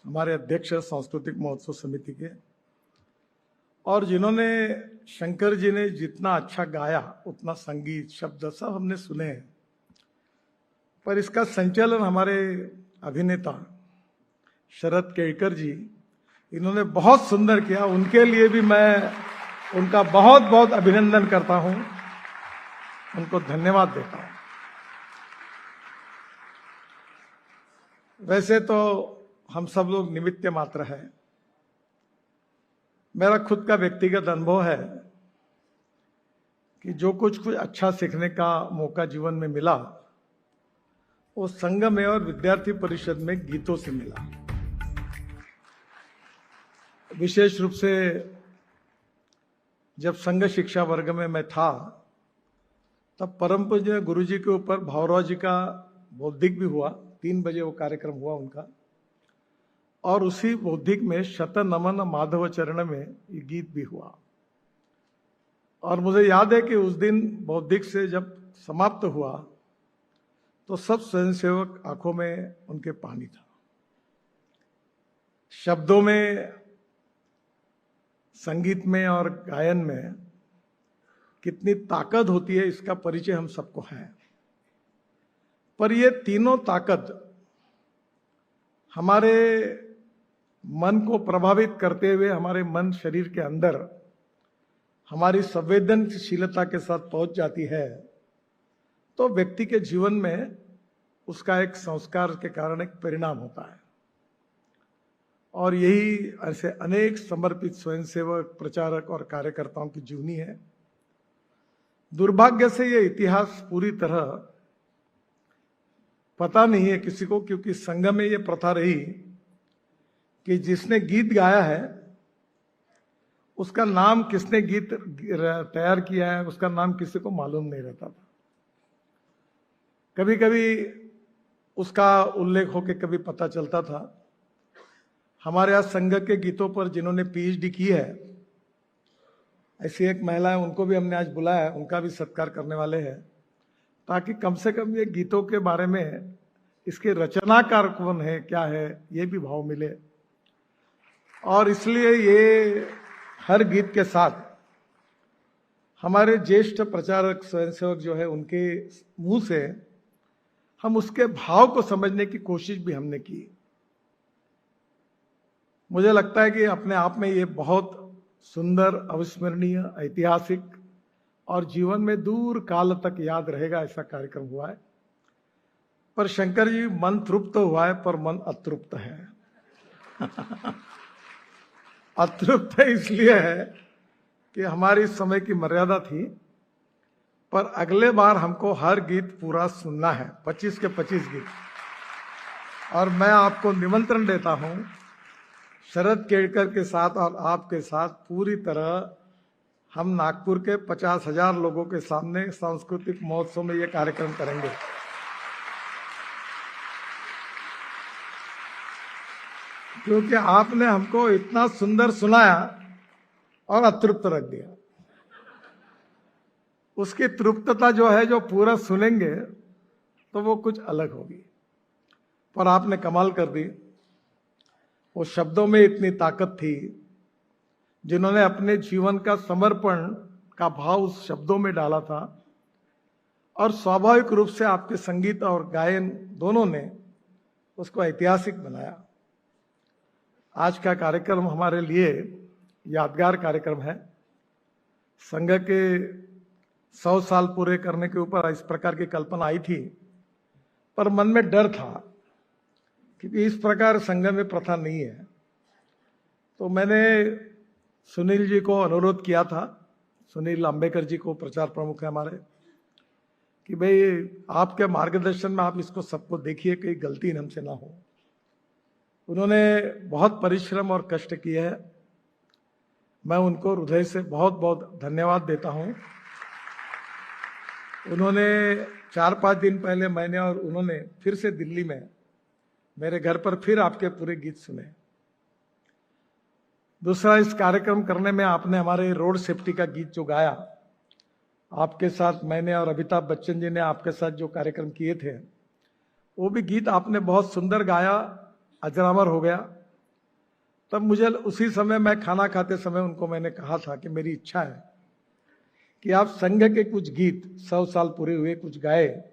हमारे अध्यक्ष सांस्कृतिक महोत्सव समिति के, और जिन्होंने शंकर जी ने जितना अच्छा गाया उतना संगीत शब्द सब हमने सुने हैं, पर इसका संचालन हमारे अभिनेता शरद केळकर जी, इन्होंने बहुत सुंदर किया। उनके लिए भी मैं उनका बहुत बहुत अभिनंदन करता हूं, उनको धन्यवाद देता हूं। वैसे तो हम सब लोग निमित्त मात्र है। मेरा खुद का व्यक्तिगत अनुभव है कि जो कुछ अच्छा सीखने का मौका जीवन में मिला वो संघ में और विद्यार्थी परिषद में गीतों से मिला। विशेष रूप से जब संघ शिक्षा वर्ग में मैं था, तब परम पूज्य गुरु जी के ऊपर भावराव जी का बौद्धिक भी हुआ। 3 बजे वो कार्यक्रम हुआ उनका, और उसी बौद्धिक में शत नमन माधव चरण में ये गीत भी हुआ। और मुझे याद है कि उस दिन बौद्धिक से जब समाप्त हुआ तो सब स्वयंसेवक आंखों में उनके पानी था। शब्दों में, संगीत में और गायन में कितनी ताकत होती है इसका परिचय हम सबको है। पर ये तीनों ताकत हमारे मन को प्रभावित करते हुए हमारे मन शरीर के अंदर हमारी संवेदनशीलता के साथ पहुंच जाती है, तो व्यक्ति के जीवन में उसका एक संस्कार के कारण एक परिणाम होता है। और यही ऐसे अनेक समर्पित स्वयंसेवक, प्रचारक और कार्यकर्ताओं की जीवनी है। दुर्भाग्य से ये इतिहास पूरी तरह पता नहीं है किसी को, क्योंकि संघ में ये प्रथा रही कि जिसने गीत गाया है उसका नाम, किसने गीत तैयार किया है उसका नाम किसी को मालूम नहीं रहता था। कभी कभी उसका उल्लेख होकर कभी पता चलता था। हमारे यहाँ संघ के गीतों पर जिन्होंने पीएचडी की है, ऐसी एक महिला है, उनको भी हमने आज बुलाया है, उनका भी सत्कार करने वाले हैं, ताकि कम से कम ये गीतों के बारे में, इसके रचनाकार कौन है, क्या है, ये भी भाव मिले। और इसलिए ये हर गीत के साथ हमारे ज्येष्ठ प्रचारक स्वयंसेवक जो है उनके मुंह से हम उसके भाव को समझने की कोशिश भी हमने की। मुझे लगता है कि अपने आप में ये बहुत सुंदर, अविस्मरणीय, ऐतिहासिक और जीवन में दूर काल तक याद रहेगा ऐसा कार्यक्रम हुआ है। पर शंकर जी, मन तृप्त हुआ है पर मन अतृप्त है। अतृप्त इसलिए है कि हमारी समय की मर्यादा थी, पर अगले बार हमको हर गीत पूरा सुनना है, 25 के 25 गीत। और मैं आपको निमंत्रण देता हूं, शरद केड़कर के साथ और आपके साथ पूरी तरह हम नागपुर के 50,000 लोगों के सामने सांस्कृतिक महोत्सव में ये कार्यक्रम करेंगे। क्योंकि आपने हमको इतना सुंदर सुनाया और अतृप्त रख दिया। उसकी तृप्तता जो है, जो पूरा सुनेंगे तो वो कुछ अलग होगी। पर आपने कमाल कर दी। वो शब्दों में इतनी ताकत थी, जिन्होंने अपने जीवन का समर्पण का भाव उस शब्दों में डाला था, और स्वाभाविक रूप से आपके संगीत और गायन दोनों ने उसको ऐतिहासिक बनाया। आज का कार्यक्रम हमारे लिए यादगार कार्यक्रम है। संघ के 100 साल पूरे करने के ऊपर इस प्रकार की कल्पना आई थी, पर मन में डर था क्योंकि इस प्रकार संघ में प्रथा नहीं है। तो मैंने सुनील जी को अनुरोध किया था, सुनील अंबेकर जी को, प्रचार प्रमुख है हमारे, कि भाई आपके मार्गदर्शन में आप इसको सबको देखिए, कहीं गलती हमसे ना हो। उन्होंने बहुत परिश्रम और कष्ट किए हैं। मैं उनको हृदय से बहुत बहुत धन्यवाद देता हूं। उन्होंने 4-5 दिन पहले मैंने और उन्होंने फिर से दिल्ली में मेरे घर पर फिर आपके पूरे गीत सुने। दूसरा, इस कार्यक्रम करने में आपने हमारे रोड सेफ्टी का गीत जो गाया, आपके साथ मैंने और अमिताभ बच्चन जी ने आपके साथ जो कार्यक्रम किए थे, वो भी गीत आपने बहुत सुंदर गाया, अजरामर हो गया। तब मुझे उसी समय, मैं खाना खाते समय उनको मैंने कहा था कि मेरी इच्छा है कि आप संघ के कुछ गीत 100 साल पूरे हुए कुछ गाए,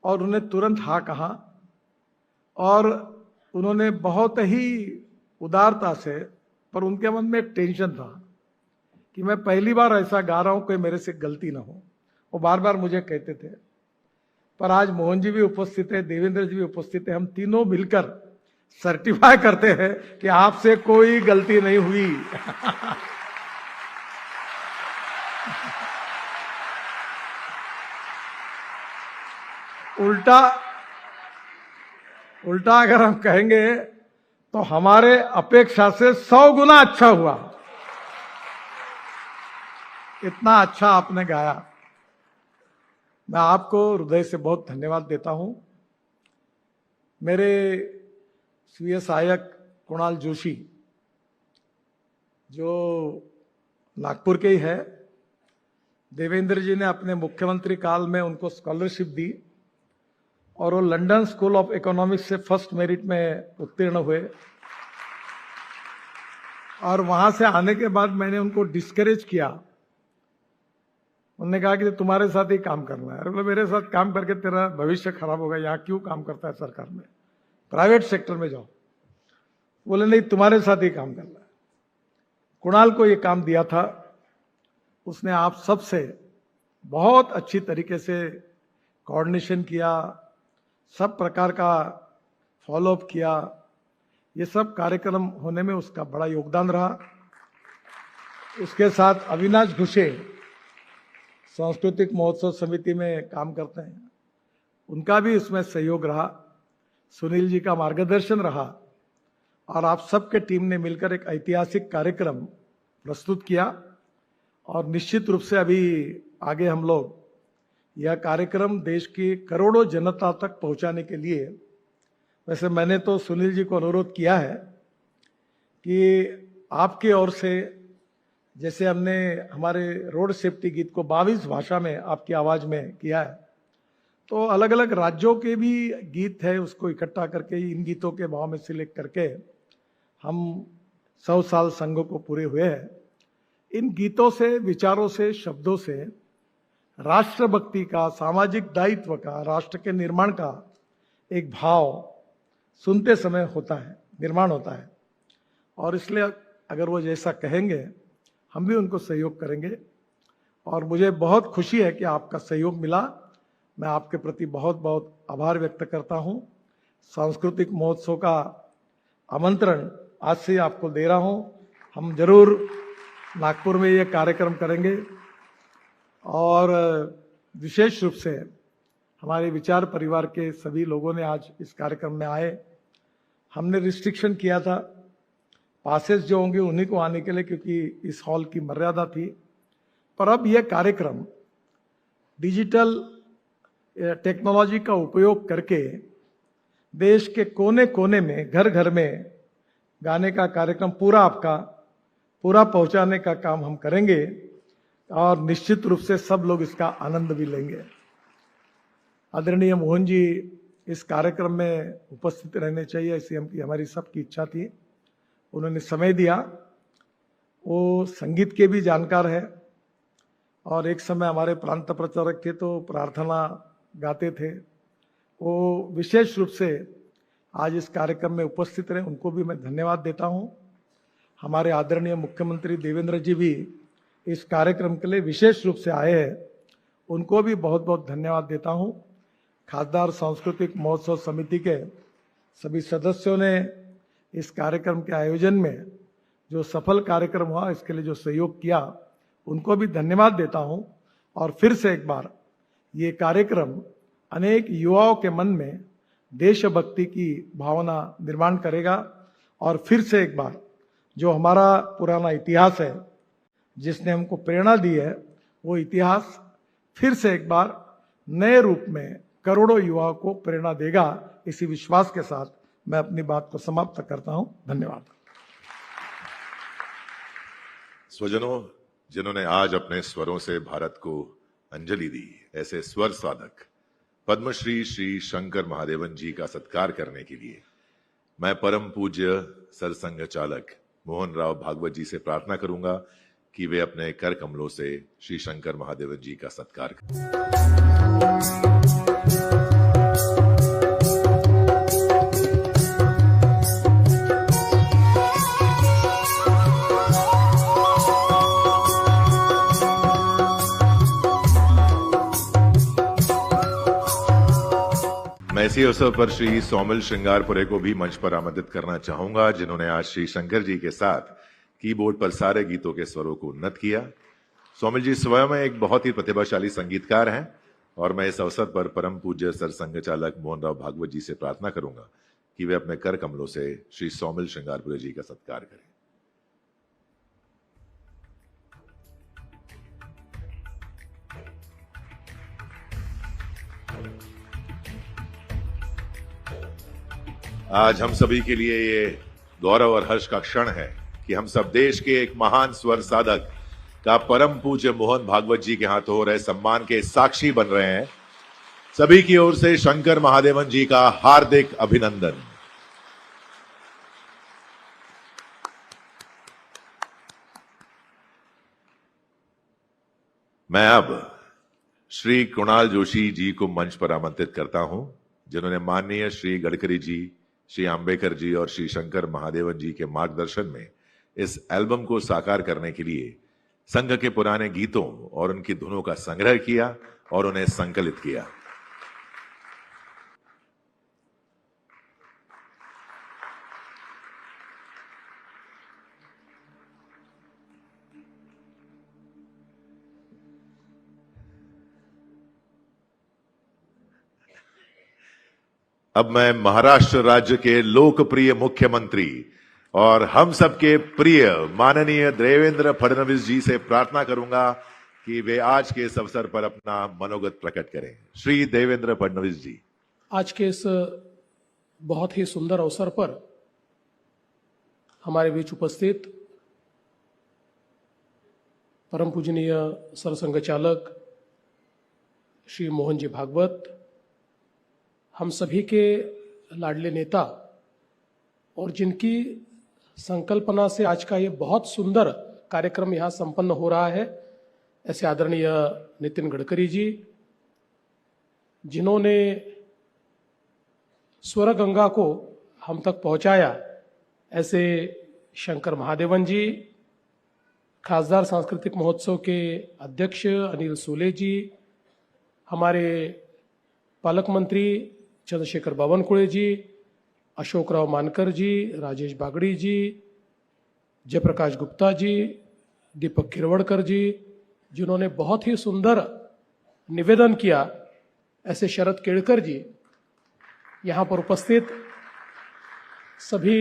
और उन्हें तुरंत हाँ कहा। और उन्होंने बहुत ही उदारता से, पर उनके मन में एक टेंशन था कि मैं पहली बार ऐसा गा रहा हूं, कोई मेरे से गलती ना हो। वो बार बार मुझे कहते थे। पर आज मोहन जी भी उपस्थित है, देवेंद्र जी भी उपस्थित है, हम तीनों मिलकर सर्टिफाई करते हैं कि आपसे कोई गलती नहीं हुई। उल्टा अगर हम कहेंगे तो हमारे अपेक्षा से 100 गुना अच्छा हुआ। इतना अच्छा आपने गाया, मैं आपको हृदय से बहुत धन्यवाद देता हूं। मेरे स्वीय सहायक कुणाल जोशी जो नागपुर के ही है, देवेंद्र जी ने अपने मुख्यमंत्री काल में उनको स्कॉलरशिप दी और वो लंदन स्कूल ऑफ इकोनॉमिक्स से फर्स्ट मेरिट में उत्तीर्ण हुए। और वहां से आने के बाद मैंने उनको डिस्करेज किया। उन्होंने कहा कि तुम्हारे साथ ही काम करना है। बोले मेरे साथ काम करके तेरा भविष्य खराब होगा, यहाँ क्यों काम करता है सरकार में, प्राइवेट सेक्टर में जाओ। बोले नहीं, तुम्हारे साथ ही काम करना है। कुणाल को ये काम दिया था, उसने आप सबसे बहुत अच्छी तरीके से कोऑर्डिनेशन किया, सब प्रकार का फॉलोअप किया। ये सब कार्यक्रम होने में उसका बड़ा योगदान रहा। उसके साथ अविनाश घुसे सांस्कृतिक महोत्सव समिति में काम करते हैं, उनका भी इसमें सहयोग रहा। सुनील जी का मार्गदर्शन रहा और आप सबके टीम ने मिलकर एक ऐतिहासिक कार्यक्रम प्रस्तुत किया। और निश्चित रूप से अभी आगे हम लोग यह कार्यक्रम देश की करोड़ों जनता तक पहुंचाने के लिए, वैसे मैंने तो सुनील जी को अनुरोध किया है कि आपकी ओर से, जैसे हमने हमारे रोड सेफ्टी गीत को 22 भाषा में आपकी आवाज में किया है, तो अलग अलग राज्यों के भी गीत है, उसको इकट्ठा करके इन गीतों के भाव में सिलेक्ट करके हम 100 साल संघ को पूरे हुए हैं। इन गीतों से, विचारों से, शब्दों से राष्ट्रभक्ति का, सामाजिक दायित्व का, राष्ट्र के निर्माण का एक भाव सुनते समय होता है, निर्माण होता है। और इसलिए अगर वो जैसा कहेंगे हम भी उनको सहयोग करेंगे। और मुझे बहुत खुशी है कि आपका सहयोग मिला। मैं आपके प्रति बहुत बहुत आभार व्यक्त करता हूं। सांस्कृतिक महोत्सव का आमंत्रण आज से आपको दे रहा हूं। हम जरूर नागपुर में ये कार्यक्रम करेंगे और विशेष रूप से हमारे विचार परिवार के सभी लोगों ने आज इस कार्यक्रम में आए। हमने रिस्ट्रिक्शन किया था, पासेस जो होंगे उन्हीं को आने के लिए, क्योंकि इस हॉल की मर्यादा थी। पर अब यह कार्यक्रम डिजिटल टेक्नोलॉजी का उपयोग करके देश के कोने कोने में, घर घर में गाने का कार्यक्रम पूरा पहुंचाने का काम हम करेंगे और निश्चित रूप से सब लोग इसका आनंद भी लेंगे। आदरणीय मोहन जी इस कार्यक्रम में उपस्थित रहने चाहिए, ऐसी हमारी सबकी इच्छा थी। उन्होंने समय दिया। वो संगीत के भी जानकार है और एक समय हमारे प्रांत प्रचारक थे तो प्रार्थना गाते थे। वो विशेष रूप से आज इस कार्यक्रम में उपस्थित रहे, उनको भी मैं धन्यवाद देता हूं। हमारे आदरणीय मुख्यमंत्री देवेंद्र जी भी इस कार्यक्रम के लिए विशेष रूप से आए हैं, उनको भी बहुत बहुत धन्यवाद देता हूं। खासदार सांस्कृतिक महोत्सव समिति के सभी सदस्यों ने इस कार्यक्रम के आयोजन में जो सफल कार्यक्रम हुआ, इसके लिए जो सहयोग किया, उनको भी धन्यवाद देता हूं। और फिर से एक बार ये कार्यक्रम अनेक युवाओं के मन में देशभक्ति की भावना निर्माण करेगा। और फिर से एक बार जो हमारा पुराना इतिहास है, जिसने हमको प्रेरणा दी है, वो इतिहास फिर से एक बार नए रूप में करोड़ों युवाओं को प्रेरणा देगा। इसी विश्वास के साथ मैं अपनी बात को समाप्त करता हूं। धन्यवाद। स्वजनों, जिन्होंने आज अपने स्वरों से भारत को अंजलि दी, ऐसे स्वर साधक पद्मश्री श्री शंकर महादेवन जी का सत्कार करने के लिए मैं परम पूज्य सरसंघ चालक मोहन राव भागवत जी से प्रार्थना करूंगा कि वे अपने कर कमलों से श्री शंकर महादेवन जी का सत्कार करें। मैं इसी अवसर पर श्री सौमिल श्रृंगारपुरे को भी मंच पर आमंत्रित करना चाहूंगा, जिन्होंने आज श्री शंकर जी के साथ कीबोर्ड पर सारे गीतों के स्वरों को उन्नत किया। सौमिल जी स्वयं एक बहुत ही प्रतिभाशाली संगीतकार हैं और मैं इस अवसर पर परम पूज्य सरसंघ चालक मोहन राव भागवत जी से प्रार्थना करूंगा कि वे अपने कर कमलों से श्री सौमिल श्रृंगारपुरे जी का सत्कार करें। आज हम सभी के लिए ये गौरव और हर्ष का क्षण है कि हम सब देश के एक महान स्वर साधक का परम पूज्य मोहन भागवत जी के हाथों हो रहे सम्मान के साक्षी बन रहे हैं। सभी की ओर से शंकर महादेवन जी का हार्दिक अभिनंदन। मैं अब श्री कुणाल जोशी जी को मंच पर आमंत्रित करता हूं, जिन्होंने माननीय श्री गडकरी जी, श्री आंबेडकर जी और श्री शंकर महादेवन जी के मार्गदर्शन में इस एल्बम को साकार करने के लिए संघ के पुराने गीतों और उनकी धुनों का संग्रह किया और उन्हें संकलित किया। अब मैं महाराष्ट्र राज्य के लोकप्रिय मुख्यमंत्री और हम सबके प्रिय माननीय देवेंद्र फडणवीस जी से प्रार्थना करूंगा कि वे आज के इस अवसर पर अपना मनोगत प्रकट करें। श्री देवेंद्र फडणवीस जी। आज के इस बहुत ही सुंदर अवसर पर हमारे बीच उपस्थित परम पूजनीय सरसंघ चालक श्री मोहन जी भागवत, हम सभी के लाडले नेता और जिनकी संकल्पना से आज का ये बहुत सुंदर कार्यक्रम यहाँ संपन्न हो रहा है, ऐसे आदरणीय नितिन गडकरी जी, जिन्होंने स्वर गंगा को हम तक पहुंचाया, ऐसे शंकर महादेवन जी, खासदार सांस्कृतिक महोत्सव के अध्यक्ष अनिल सोले जी, हमारे पालक मंत्री चंद्रशेखर बावनकुळे जी, अशोकराव मानकर जी, राजेश बागड़ी जी, जयप्रकाश गुप्ता जी, दीपक खिरवड़कर जी, जिन्होंने बहुत ही सुंदर निवेदन किया, ऐसे शरद केड़कर जी, यहाँ पर उपस्थित सभी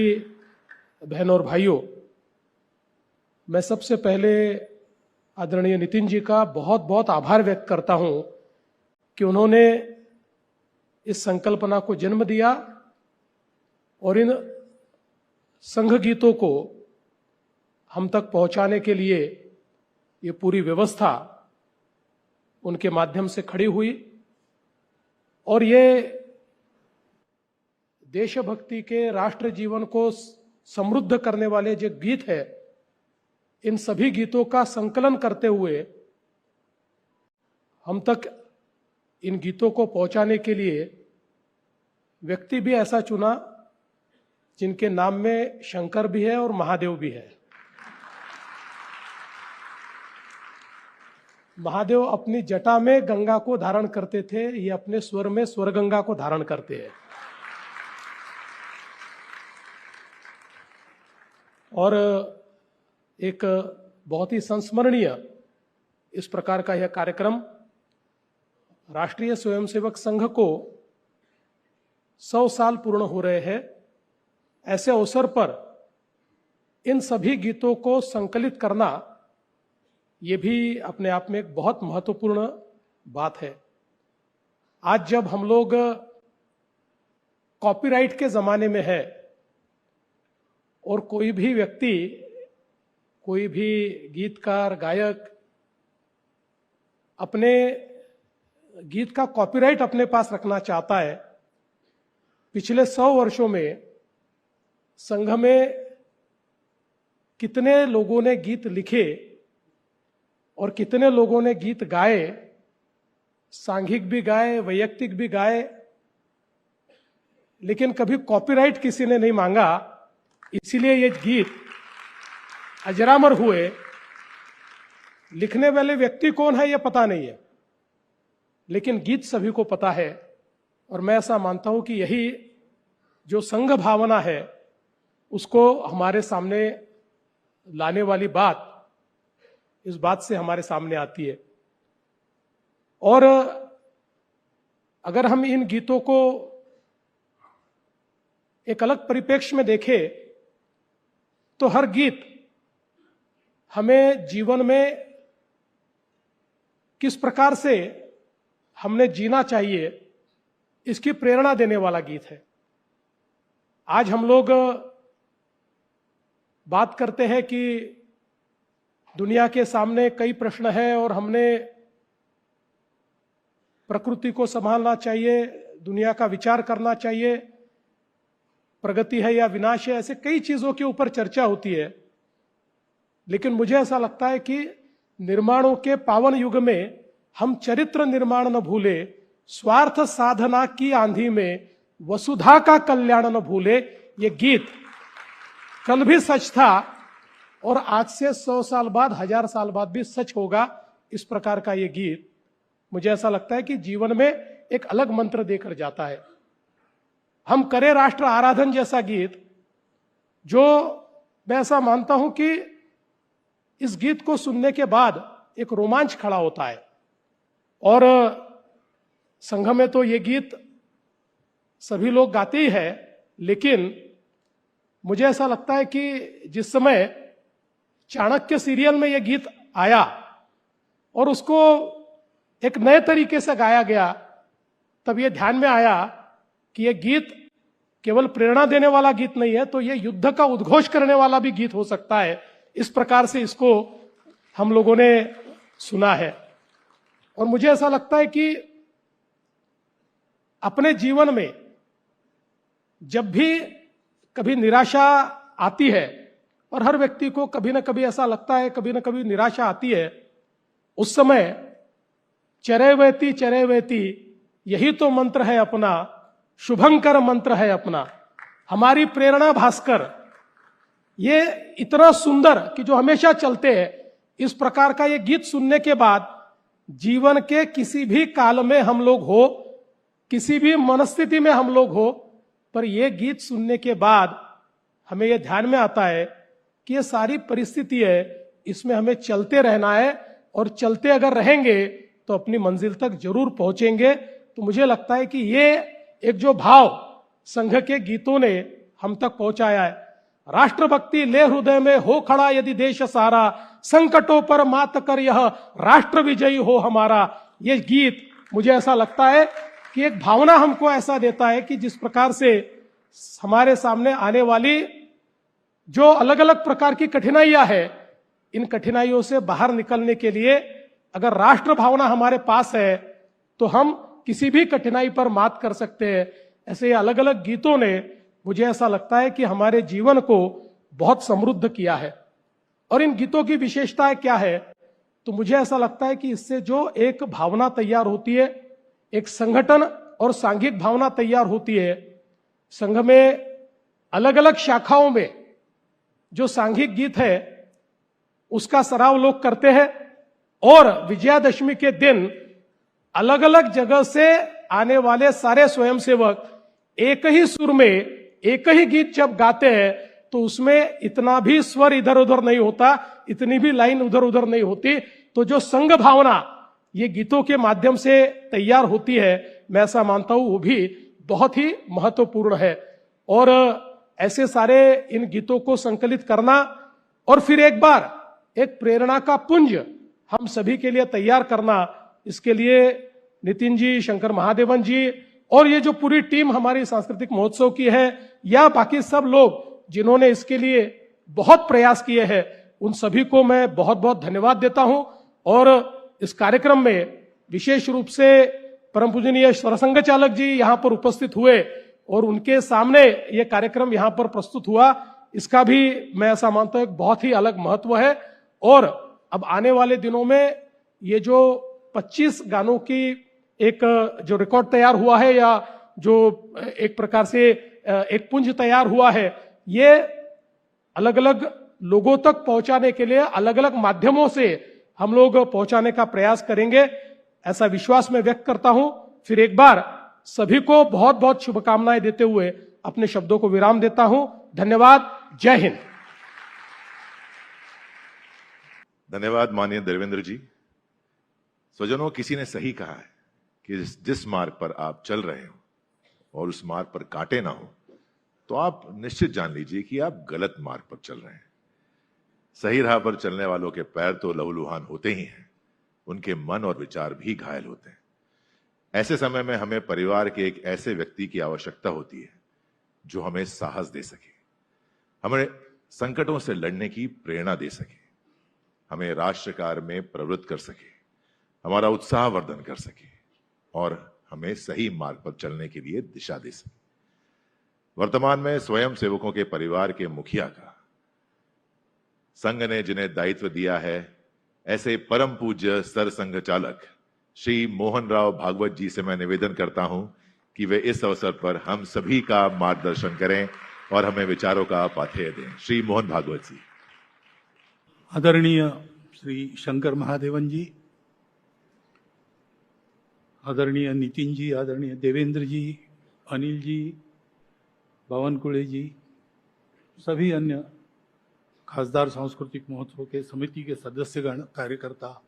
बहनों और भाइयों, मैं सबसे पहले आदरणीय नितिन जी का बहुत बहुत आभार व्यक्त करता हूँ कि उन्होंने इस संकल्पना को जन्म दिया और इन संघ गीतों को हम तक पहुंचाने के लिए ये पूरी व्यवस्था उनके माध्यम से खड़ी हुई और ये देशभक्ति के राष्ट्र जीवन को समृद्ध करने वाले जो गीत है, इन सभी गीतों का संकलन करते हुए हम तक इन गीतों को पहुंचाने के लिए व्यक्ति भी ऐसा चुना जिनके नाम में शंकर भी है और महादेव भी है। महादेव अपनी जटा में गंगा को धारण करते थे, ये अपने स्वर में स्वर गंगा को धारण करते हैं। और एक बहुत ही संस्मरणीय इस प्रकार का यह कार्यक्रम राष्ट्रीय स्वयंसेवक संघ को 100 साल पूर्ण हो रहे हैं। ऐसे अवसर पर इन सभी गीतों को संकलित करना ये भी अपने आप में एक बहुत महत्वपूर्ण बात है। आज जब हम लोग कॉपीराइट के जमाने में है और कोई भी व्यक्ति, कोई भी गीतकार, गायक अपने गीत का कॉपीराइट अपने पास रखना चाहता है, पिछले 100 वर्षों में संघ में कितने लोगों ने गीत लिखे और कितने लोगों ने गीत गाए, सांघिक भी गाए, वैयक्तिक भी गाए, लेकिन कभी कॉपीराइट किसी ने नहीं मांगा। इसीलिए ये गीत अजरामर हुए। लिखने वाले व्यक्ति कौन है ये पता नहीं है, लेकिन गीत सभी को पता है। और मैं ऐसा मानता हूं कि यही जो संघ भावना है उसको हमारे सामने लाने वाली बात इस बात से हमारे सामने आती है। और अगर हम इन गीतों को एक अलग परिप्रेक्ष्य में देखें तो हर गीत हमें जीवन में किस प्रकार से हमने जीना चाहिए इसकी प्रेरणा देने वाला गीत है। आज हम लोग बात करते हैं कि दुनिया के सामने कई प्रश्न हैं और हमने प्रकृति को संभालना चाहिए, दुनिया का विचार करना चाहिए, प्रगति है या विनाश है, ऐसे कई चीजों के ऊपर चर्चा होती है। लेकिन मुझे ऐसा लगता है कि निर्माणों के पावन युग में हम चरित्र निर्माण न भूले, स्वार्थ साधना की आंधी में वसुधा का कल्याण न भूले। ये गीत कल भी सच था और आज से 100 साल बाद, 1000 साल बाद भी सच होगा। इस प्रकार का ये गीत मुझे ऐसा लगता है कि जीवन में एक अलग मंत्र देकर जाता है। हम करें राष्ट्र आराधन जैसा गीत, जो मैं ऐसा मानता हूं कि इस गीत को सुनने के बाद एक रोमांच खड़ा होता है। और संघ में तो ये गीत सभी लोग गाते ही है, लेकिन मुझे ऐसा लगता है कि जिस समय चाणक्य सीरियल में यह गीत आया और उसको एक नए तरीके से गाया गया, तब यह ध्यान में आया कि यह गीत केवल प्रेरणा देने वाला गीत नहीं है, तो यह युद्ध का उद्घोष करने वाला भी गीत हो सकता है। इस प्रकार से इसको हम लोगों ने सुना है। और मुझे ऐसा लगता है कि अपने जीवन में जब भी कभी निराशा आती है, और हर व्यक्ति को कभी ना कभी ऐसा लगता है, कभी ना कभी निराशा आती है, उस समय चरैवेति चरैवेति यही तो मंत्र है अपना, शुभंकर मंत्र है अपना, हमारी प्रेरणा भास्कर, ये इतना सुंदर कि जो हमेशा चलते हैं। इस प्रकार का ये गीत सुनने के बाद जीवन के किसी भी काल में हम लोग हो, किसी भी मनस्थिति में हम लोग हो, पर यह गीत सुनने के बाद हमें यह ध्यान में आता है कि ये सारी परिस्थिति है, इसमें हमें चलते रहना है, और चलते अगर रहेंगे तो अपनी मंजिल तक जरूर पहुंचेंगे। तो मुझे लगता है कि ये एक जो भाव संघ के गीतों ने हम तक पहुंचाया है, राष्ट्रभक्ति ले हृदय में हो खड़ा यदि देश सारा, संकटों पर मात कर यह राष्ट्र विजयी हो हमारा। ये गीत मुझे ऐसा लगता है कि एक भावना हमको ऐसा देता है कि जिस प्रकार से हमारे सामने आने वाली जो अलग अलग प्रकार की कठिनाइयां है, इन कठिनाइयों से बाहर निकलने के लिए अगर राष्ट्र भावना हमारे पास है तो हम किसी भी कठिनाई पर मात कर सकते हैं। ऐसे अलग अलग गीतों ने मुझे ऐसा लगता है कि हमारे जीवन को बहुत समृद्ध किया है। और इन गीतों की विशेषताएं क्या है, तो मुझे ऐसा लगता है कि इससे जो एक भावना तैयार होती है, एक संगठन और सांघिक भावना तैयार होती है। संघ में अलग अलग शाखाओं में जो सांघिक गीत है उसका सराव लोग करते हैं, और विजयादशमी के दिन अलग अलग जगह से आने वाले सारे स्वयंसेवक एक ही सुर में एक ही गीत जब गाते हैं तो उसमें इतना भी स्वर इधर उधर नहीं होता, इतनी भी लाइन उधर उधर नहीं होती। तो जो संघ भावना ये गीतों के माध्यम से तैयार होती है, मैं ऐसा मानता हूं वो भी बहुत ही महत्वपूर्ण है। और ऐसे सारे इन गीतों को संकलित करना और फिर एक बार एक प्रेरणा का पुंज हम सभी के लिए तैयार करना, इसके लिए नितिन जी, शंकर महादेवन जी और ये जो पूरी टीम हमारी सांस्कृतिक महोत्सव की है, या बाकी सब लोग जिन्होंने इसके लिए बहुत प्रयास किए हैं, उन सभी को मैं बहुत बहुत धन्यवाद देता हूं। और इस कार्यक्रम में विशेष रूप से परम पूजनीय सरसंघ चालक जी यहां पर उपस्थित हुए और उनके सामने ये कार्यक्रम यहां पर प्रस्तुत हुआ, इसका भी मैं ऐसा मानता हूं एक बहुत ही अलग महत्व है। और अब आने वाले दिनों में ये जो 25 गानों की एक जो रिकॉर्ड तैयार हुआ है, या जो एक प्रकार से एक पुंज तैयार हुआ है, ये अलग अलग लोगों तक पहुंचाने के लिए अलग अलग माध्यमों से हम लोग पहुंचाने का प्रयास करेंगे, ऐसा विश्वास मैं व्यक्त करता हूं। फिर एक बार सभी को बहुत बहुत शुभकामनाएं देते हुए अपने शब्दों को विराम देता हूं। धन्यवाद। जय हिंद। धन्यवाद माननीय देवेंद्र जी। स्वजनों, किसी ने सही कहा है कि जिस मार्ग पर आप चल रहे हो और उस मार्ग पर कांटे ना हो, तो आप निश्चित जान लीजिए कि आप गलत मार्ग पर चल रहे हैं। सही राह पर चलने वालों के पैर तो लहूलुहान होते ही हैं, उनके मन और विचार भी घायल होते हैं। ऐसे समय में हमें परिवार के एक ऐसे व्यक्ति की आवश्यकता होती है जो हमें साहस दे सके, हमें संकटों से लड़ने की प्रेरणा दे सके, हमें राष्ट्र कार्य में प्रवृत्त कर सके, हमारा उत्साह वर्धन कर सके और हमें सही मार्ग पर चलने के लिए दिशा दे सके। वर्तमान में स्वयं सेवकों के परिवार के मुखिया का संघ ने जिन्हें दायित्व दिया है, ऐसे परम पूज्य सर संघ चालक श्री मोहन राव भागवत जी से मैं निवेदन करता हूं कि वे इस अवसर पर हम सभी का मार्गदर्शन करें और हमें विचारों का पाथेय दें। श्री मोहन भागवत जी। आदरणीय श्री शंकर महादेवन जी, आदरणीय नितिन जी, आदरणीय देवेंद्र जी, अनिल जी, बावनकुळे जी, सभी अन्य खासदार सांस्कृतिक महोत्सव के समिति के सदस्यगण, कार्यकर्ता,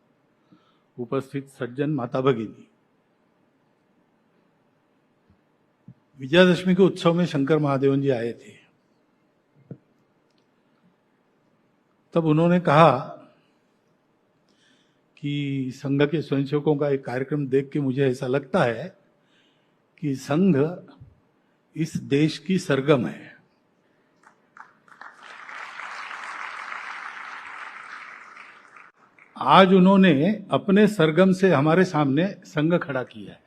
उपस्थित सज्जन, माता भगिनी, विजयादशमी के उत्सव में शंकर महादेवन जी आए थे। तब उन्होंने कहा कि संघ के स्वयंसेवकों का एक कार्यक्रम देख के मुझे ऐसा लगता है कि संघ इस देश की सरगम है। आज उन्होंने अपने सरगम से हमारे सामने संघ खड़ा किया है।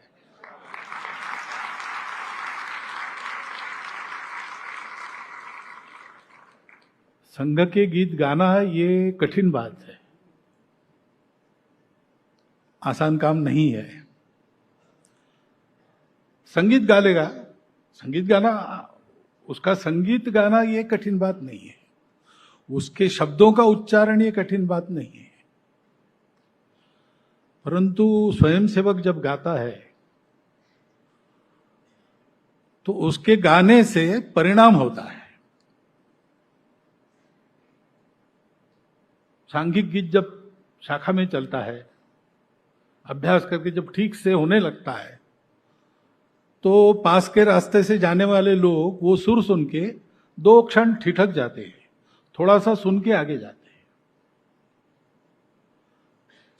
संघ के गीत गाना ये कठिन बात है, आसान काम नहीं है। संगीत गा लेगा, संगीत गाना, उसका संगीत गाना ये कठिन बात नहीं है, उसके शब्दों का उच्चारण ये कठिन बात नहीं है। परंतु स्वयंसेवक जब गाता है तो उसके गाने से परिणाम होता है। सांघिक गीत जब शाखा में चलता है, अभ्यास करके जब ठीक से होने लगता है, तो पास के रास्ते से जाने वाले लोग वो सुर सुन के 2 क्षण ठिठक जाते हैं, थोड़ा सा सुन के आगे जाते हैं।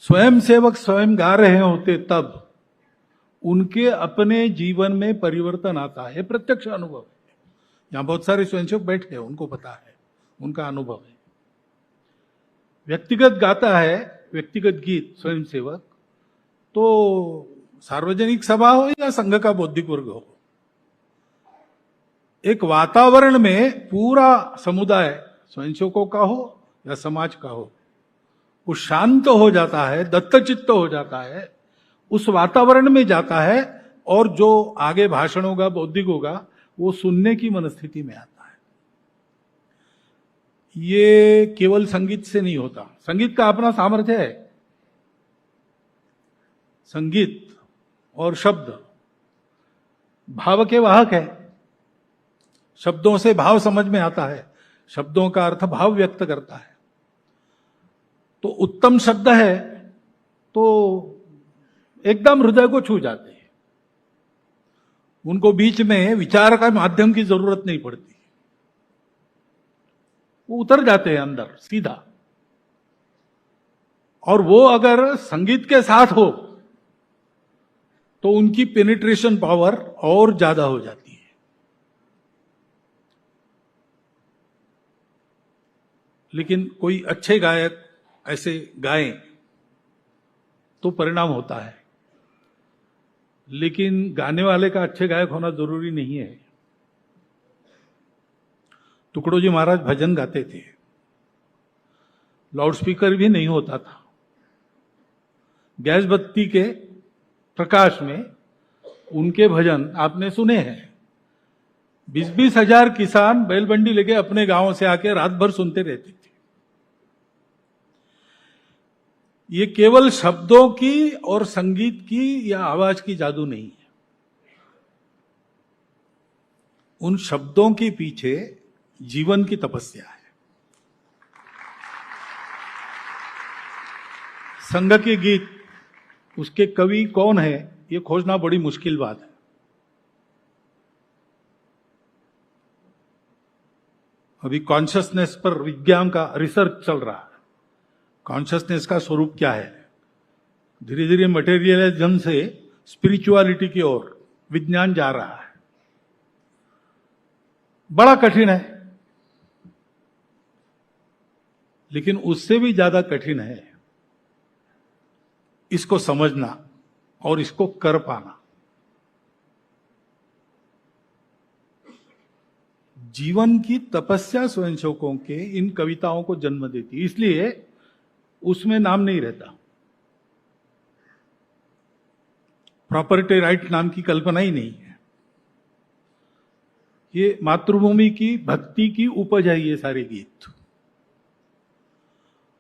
स्वयं सेवक स्वयं गा रहे होते तब उनके अपने जीवन में परिवर्तन आता है, प्रत्यक्ष अनुभव है। यहां बहुत सारे स्वयंसेवक बैठे हैं, उनको पता है, उनका अनुभव है। व्यक्तिगत गाता है, व्यक्तिगत गीत स्वयंसेवक, तो सार्वजनिक सभा हो या संघ का बौद्धिक वर्ग हो, एक वातावरण में पूरा समुदाय स्वयंसेवकों का हो या समाज का हो, वो शांत हो जाता है, दत्तचित्त हो जाता है, उस वातावरण में जाता है और जो आगे भाषण होगा, बौद्धिक होगा, वो सुनने की मनस्थिति में आता है। ये केवल संगीत से नहीं होता। संगीत का अपना सामर्थ्य है। संगीत और शब्द भाव के वाहक है। शब्दों से भाव समझ में आता है, शब्दों का अर्थ भाव व्यक्त करता है। तो उत्तम शब्द है तो एकदम हृदय को छू जाते हैं, उनको बीच में विचार का माध्यम की जरूरत नहीं पड़ती, वो उतर जाते हैं अंदर सीधा। और वो अगर संगीत के साथ हो तो उनकी पेनिट्रेशन पावर और ज्यादा हो जाती है। लेकिन कोई अच्छे गायक ऐसे गाएं तो परिणाम होता है, लेकिन गाने वाले का अच्छे गायक होना जरूरी नहीं है। टुकड़ोजी महाराज भजन गाते थे, लाउडस्पीकर भी नहीं होता था, गैस बत्ती के प्रकाश में उनके भजन आपने सुने हैं। 20-20 हजार किसान बैलबंडी लेके अपने गांवों से आके रात भर सुनते रहते थे। ये केवल शब्दों की और संगीत की या आवाज की जादू नहीं है। उन शब्दों के पीछे जीवन की तपस्या है। संघ के गीत, उसके कवि कौन है, ये खोजना बड़ी मुश्किल बात है। अभी कॉन्शियसनेस पर विज्ञान का रिसर्च चल रहा है। कॉन्शियसनेस का स्वरूप क्या है? धीरे धीरे मटेरियलिज्म से स्पिरिचुअलिटी की ओर विज्ञान जा रहा है। बड़ा कठिन है, लेकिन उससे भी ज्यादा कठिन है इसको समझना और इसको कर पाना। जीवन की तपस्या स्वयंसेवकों के इन कविताओं को जन्म देती, इसलिए उसमें नाम नहीं रहता, प्रॉपर्टी राइट नाम की कल्पना ही नहीं है। ये मातृभूमि की भक्ति की उपज है ये सारे गीत,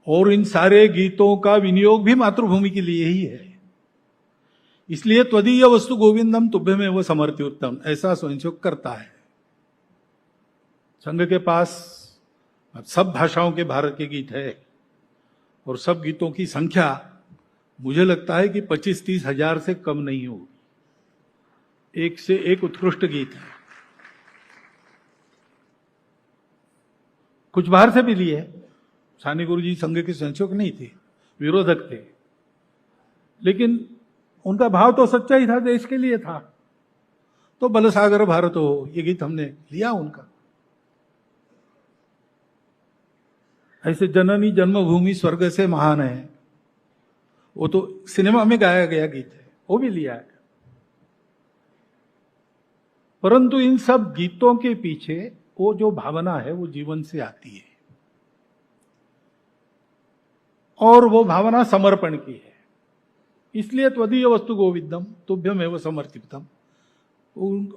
और इन सारे गीतों का विनियोग भी मातृभूमि के लिए ही है। इसलिए त्वदीय वस्तु गोविंदम तुभ्यमेव समर्थितम, ऐसा स्वयंसेवक करता है। संघ के पास सब भाषाओं के भारत के गीत है, और सब गीतों की संख्या मुझे लगता है कि 25-30 हजार से कम नहीं होगी। एक से एक उत्कृष्ट गीत है, कुछ बाहर से भी लिए। सानी गुरु जी संघ के स्वयंसेवक नहीं थे, विरोधक थे, लेकिन उनका भाव तो सच्चा ही था, देश के लिए था। तो बलसागर भारत हो, ये गीत हमने लिया उनका। ऐसे जननी जन्मभूमि स्वर्ग से महान है, वो तो सिनेमा में गाया गया गीत है, वो भी लिया है। परंतु इन सब गीतों के पीछे वो जो भावना है वो जीवन से आती है, और वो भावना समर्पण की है। इसलिए त्वदीय वस्तु गोविंदम तुभ्यमेव समर्पितम।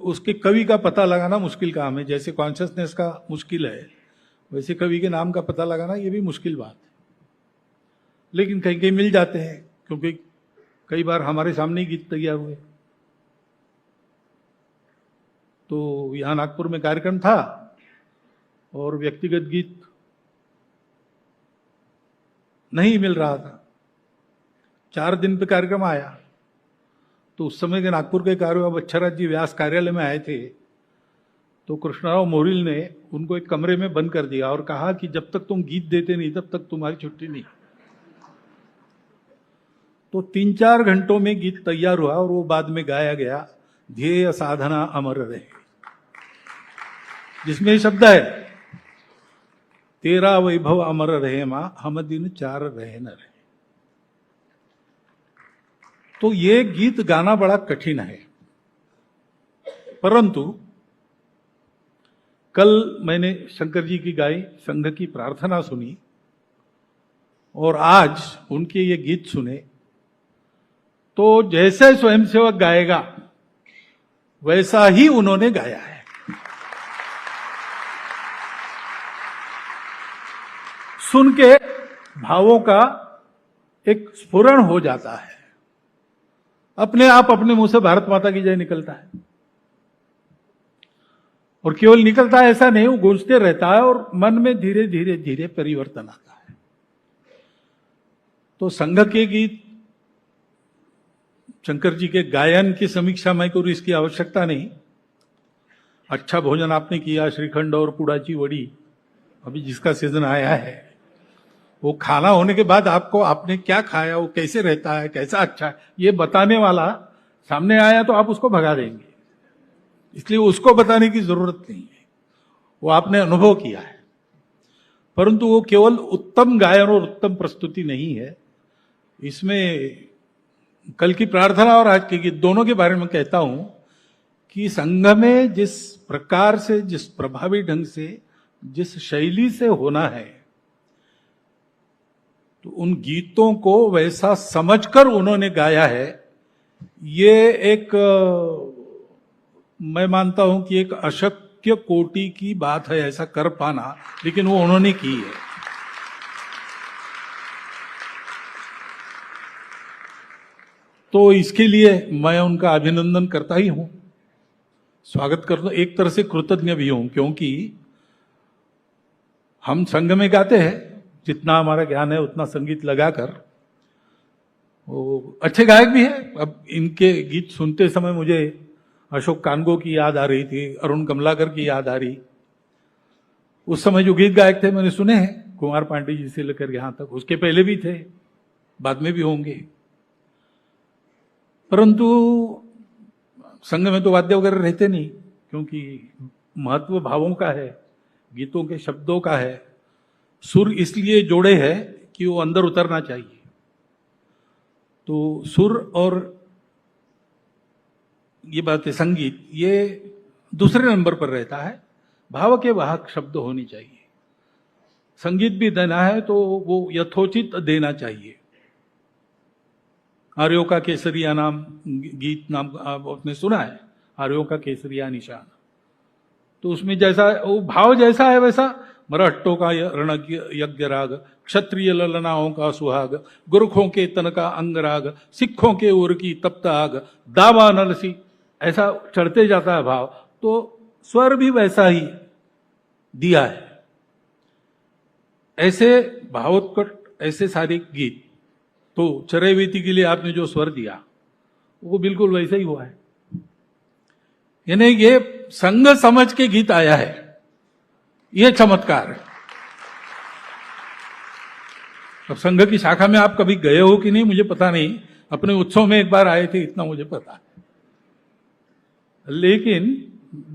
उसके कवि का पता लगाना मुश्किल काम है, जैसे कॉन्शियसनेस का मुश्किल है, वैसे कवि के नाम का पता लगाना ये भी मुश्किल बात है। लेकिन कहीं कहीं मिल जाते हैं, क्योंकि कई बार हमारे सामने ही गीत तैयार हुए। तो यहां नागपुर में कार्यक्रम था, और व्यक्तिगत गीत नहीं मिल रहा था। 4 दिन पे कार्यक्रम आया, तो उस समय के नागपुर के कार्यवाह अच्छराज जी व्यास कार्यालय में आए थे। तो कृष्णराव मोरिल ने उनको एक कमरे में बंद कर दिया और कहा कि जब तक तुम गीत देते नहीं तब तक तुम्हारी छुट्टी नहीं। तो 3-4 घंटों में गीत तैयार हुआ, और वो बाद में गाया गया, ध्येय साधना अमर रहे, जिसमें शब्द है, तेरा वैभव अमर रहे मां, हम दिन 4 रहे न रहे। तो ये गीत गाना बड़ा कठिन है, परंतु कल मैंने शंकर जी की गाई संघ की प्रार्थना सुनी, और आज उनके ये गीत सुने, तो जैसे स्वयंसेवक गाएगा वैसा ही उन्होंने गाया है। सुन के भावों का एक स्फुरण हो जाता है, अपने आप अपने मुंह से भारत माता की जय निकलता है। और केवल निकलता है ऐसा नहीं, वो गूंजते रहता है, और मन में धीरे धीरे धीरे परिवर्तन आता है। तो संघ के गीत, शंकर जी के गायन की समीक्षा मैं करूं इसकी आवश्यकता नहीं। अच्छा भोजन आपने किया, श्रीखंड और पुड़ाची वड़ी, अभी जिसका सीजन आया है, वो खाना होने के बाद आपको आपने क्या खाया, वो कैसे रहता है, कैसा अच्छा है, ये बताने वाला सामने आया तो आप उसको भगा देंगे। इसलिए उसको बताने की जरूरत नहीं है, वो आपने अनुभव किया है। परंतु वो केवल उत्तम गायन और उत्तम प्रस्तुति नहीं है। इसमें कल की प्रार्थना और आज के गीत दोनों के बारे में कहता हूं कि संघ में जिस प्रकार से, जिस प्रभावी ढंग से, जिस शैली से होना है, तो उन गीतों को वैसा समझकर उन्होंने गाया है। ये एक, मैं मानता हूं कि एक अशक्य कोटि की बात है ऐसा कर पाना, लेकिन वो उन्होंने की है। तो इसके लिए मैं उनका अभिनंदन करता ही हूं, स्वागत करता, एक तरह से कृतज्ञ भी हूं, क्योंकि हम संघ में गाते हैं, जितना हमारा ज्ञान है उतना संगीत लगाकर, वो अच्छे गायक भी है। अब इनके गीत सुनते समय मुझे अशोक कानगो की याद आ रही थी, अरुण कमलाकर की याद आ रही। उस समय जो गीत गायक थे मैंने सुने हैं, कुमार पांडे जी से लेकर यहां तक, उसके पहले भी थे, बाद में भी होंगे। परंतु संघ में तो वाद्य वगैरह रहते नहीं, क्योंकि महत्व भावों का है, गीतों के शब्दों का है। सुर इसलिए जोड़े हैं कि वो अंदर उतरना चाहिए। तो सुर और ये बात है, संगीत ये दूसरे नंबर पर रहता है। भाव के वाहक शब्द होने चाहिए। संगीत भी देना है तो वो यथोचित देना चाहिए। आर्यों का केसरिया नाम गीत नाम आपने सुना है, आर्यों का केसरिया निशान। तो उसमें जैसा वो भाव जैसा है वैसा, मराठों का रण यज्ञ राग, क्षत्रिय ललनाओं का सुहाग, गुरखों के तन का अंगराग, सिखों के उर की तप्त आग, दावा नलसी, ऐसा चढ़ते जाता है भाव। तो स्वर भी वैसा ही दिया है। ऐसे भावोत्कट, ऐसे सारे गीत, तो चरैवेती के लिए आपने जो स्वर दिया वो बिल्कुल वैसा ही हुआ है। यानी ये संग समझ के गीत आया है, ये चमत्कार है। अब संघ की शाखा में आप कभी गए हो कि नहीं मुझे पता नहीं, अपने उत्सव में एक बार आए थे इतना मुझे पता है। लेकिन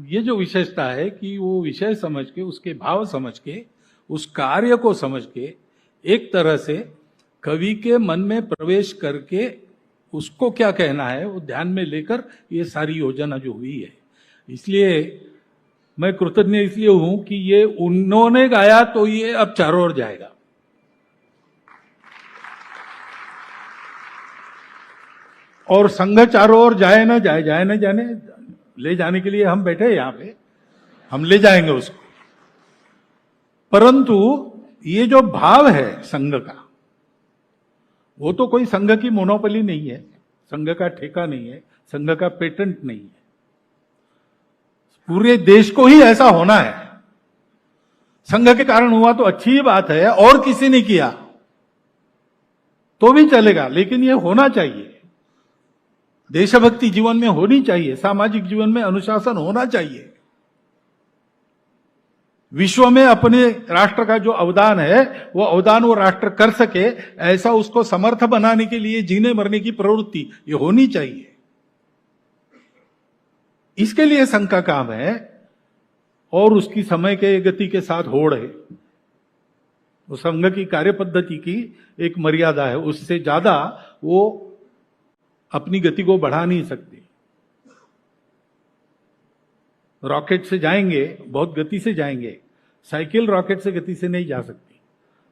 ये जो विशेषता है कि वो विषय समझ के, उसके भाव समझ के, उस कार्य को समझ के, एक तरह से कवि के मन में प्रवेश करके उसको क्या कहना है वो ध्यान में लेकर ये सारी योजना जो हुई है। इसलिए मैं कृतज्ञ इसलिए हूं कि ये उन्होंने गाया तो ये अब चारों ओर जाएगा। और संघ चारों ओर जाए ना जाए, जाए ना जाने, ले जाने के लिए हम बैठे हैं यहां पे, हम ले जाएंगे उसको। परंतु ये जो भाव है संघ का, वो तो कोई संघ की मोनोपोली नहीं है, संघ का ठेका नहीं है, संघ का पेटेंट नहीं है। पूरे देश को ही ऐसा होना है। संघ के कारण हुआ तो अच्छी ही बात है, और किसी ने किया तो भी चलेगा, लेकिन ये होना चाहिए। देशभक्ति जीवन में होनी चाहिए, सामाजिक जीवन में अनुशासन होना चाहिए। विश्व में अपने राष्ट्र का जो अवदान है वो अवदान वो राष्ट्र कर सके, ऐसा उसको समर्थ बनाने के लिए जीने मरने की प्रवृत्ति ये होनी चाहिए। इसके लिए संघ का काम है, और उसकी समय के गति के साथ होड़ है। वो संघ की कार्य पद्धति की एक मर्यादा है, उससे ज्यादा वो अपनी गति को बढ़ा नहीं सकती। रॉकेट से जाएंगे, बहुत गति से जाएंगे, साइकिल रॉकेट से गति से नहीं जा सकती।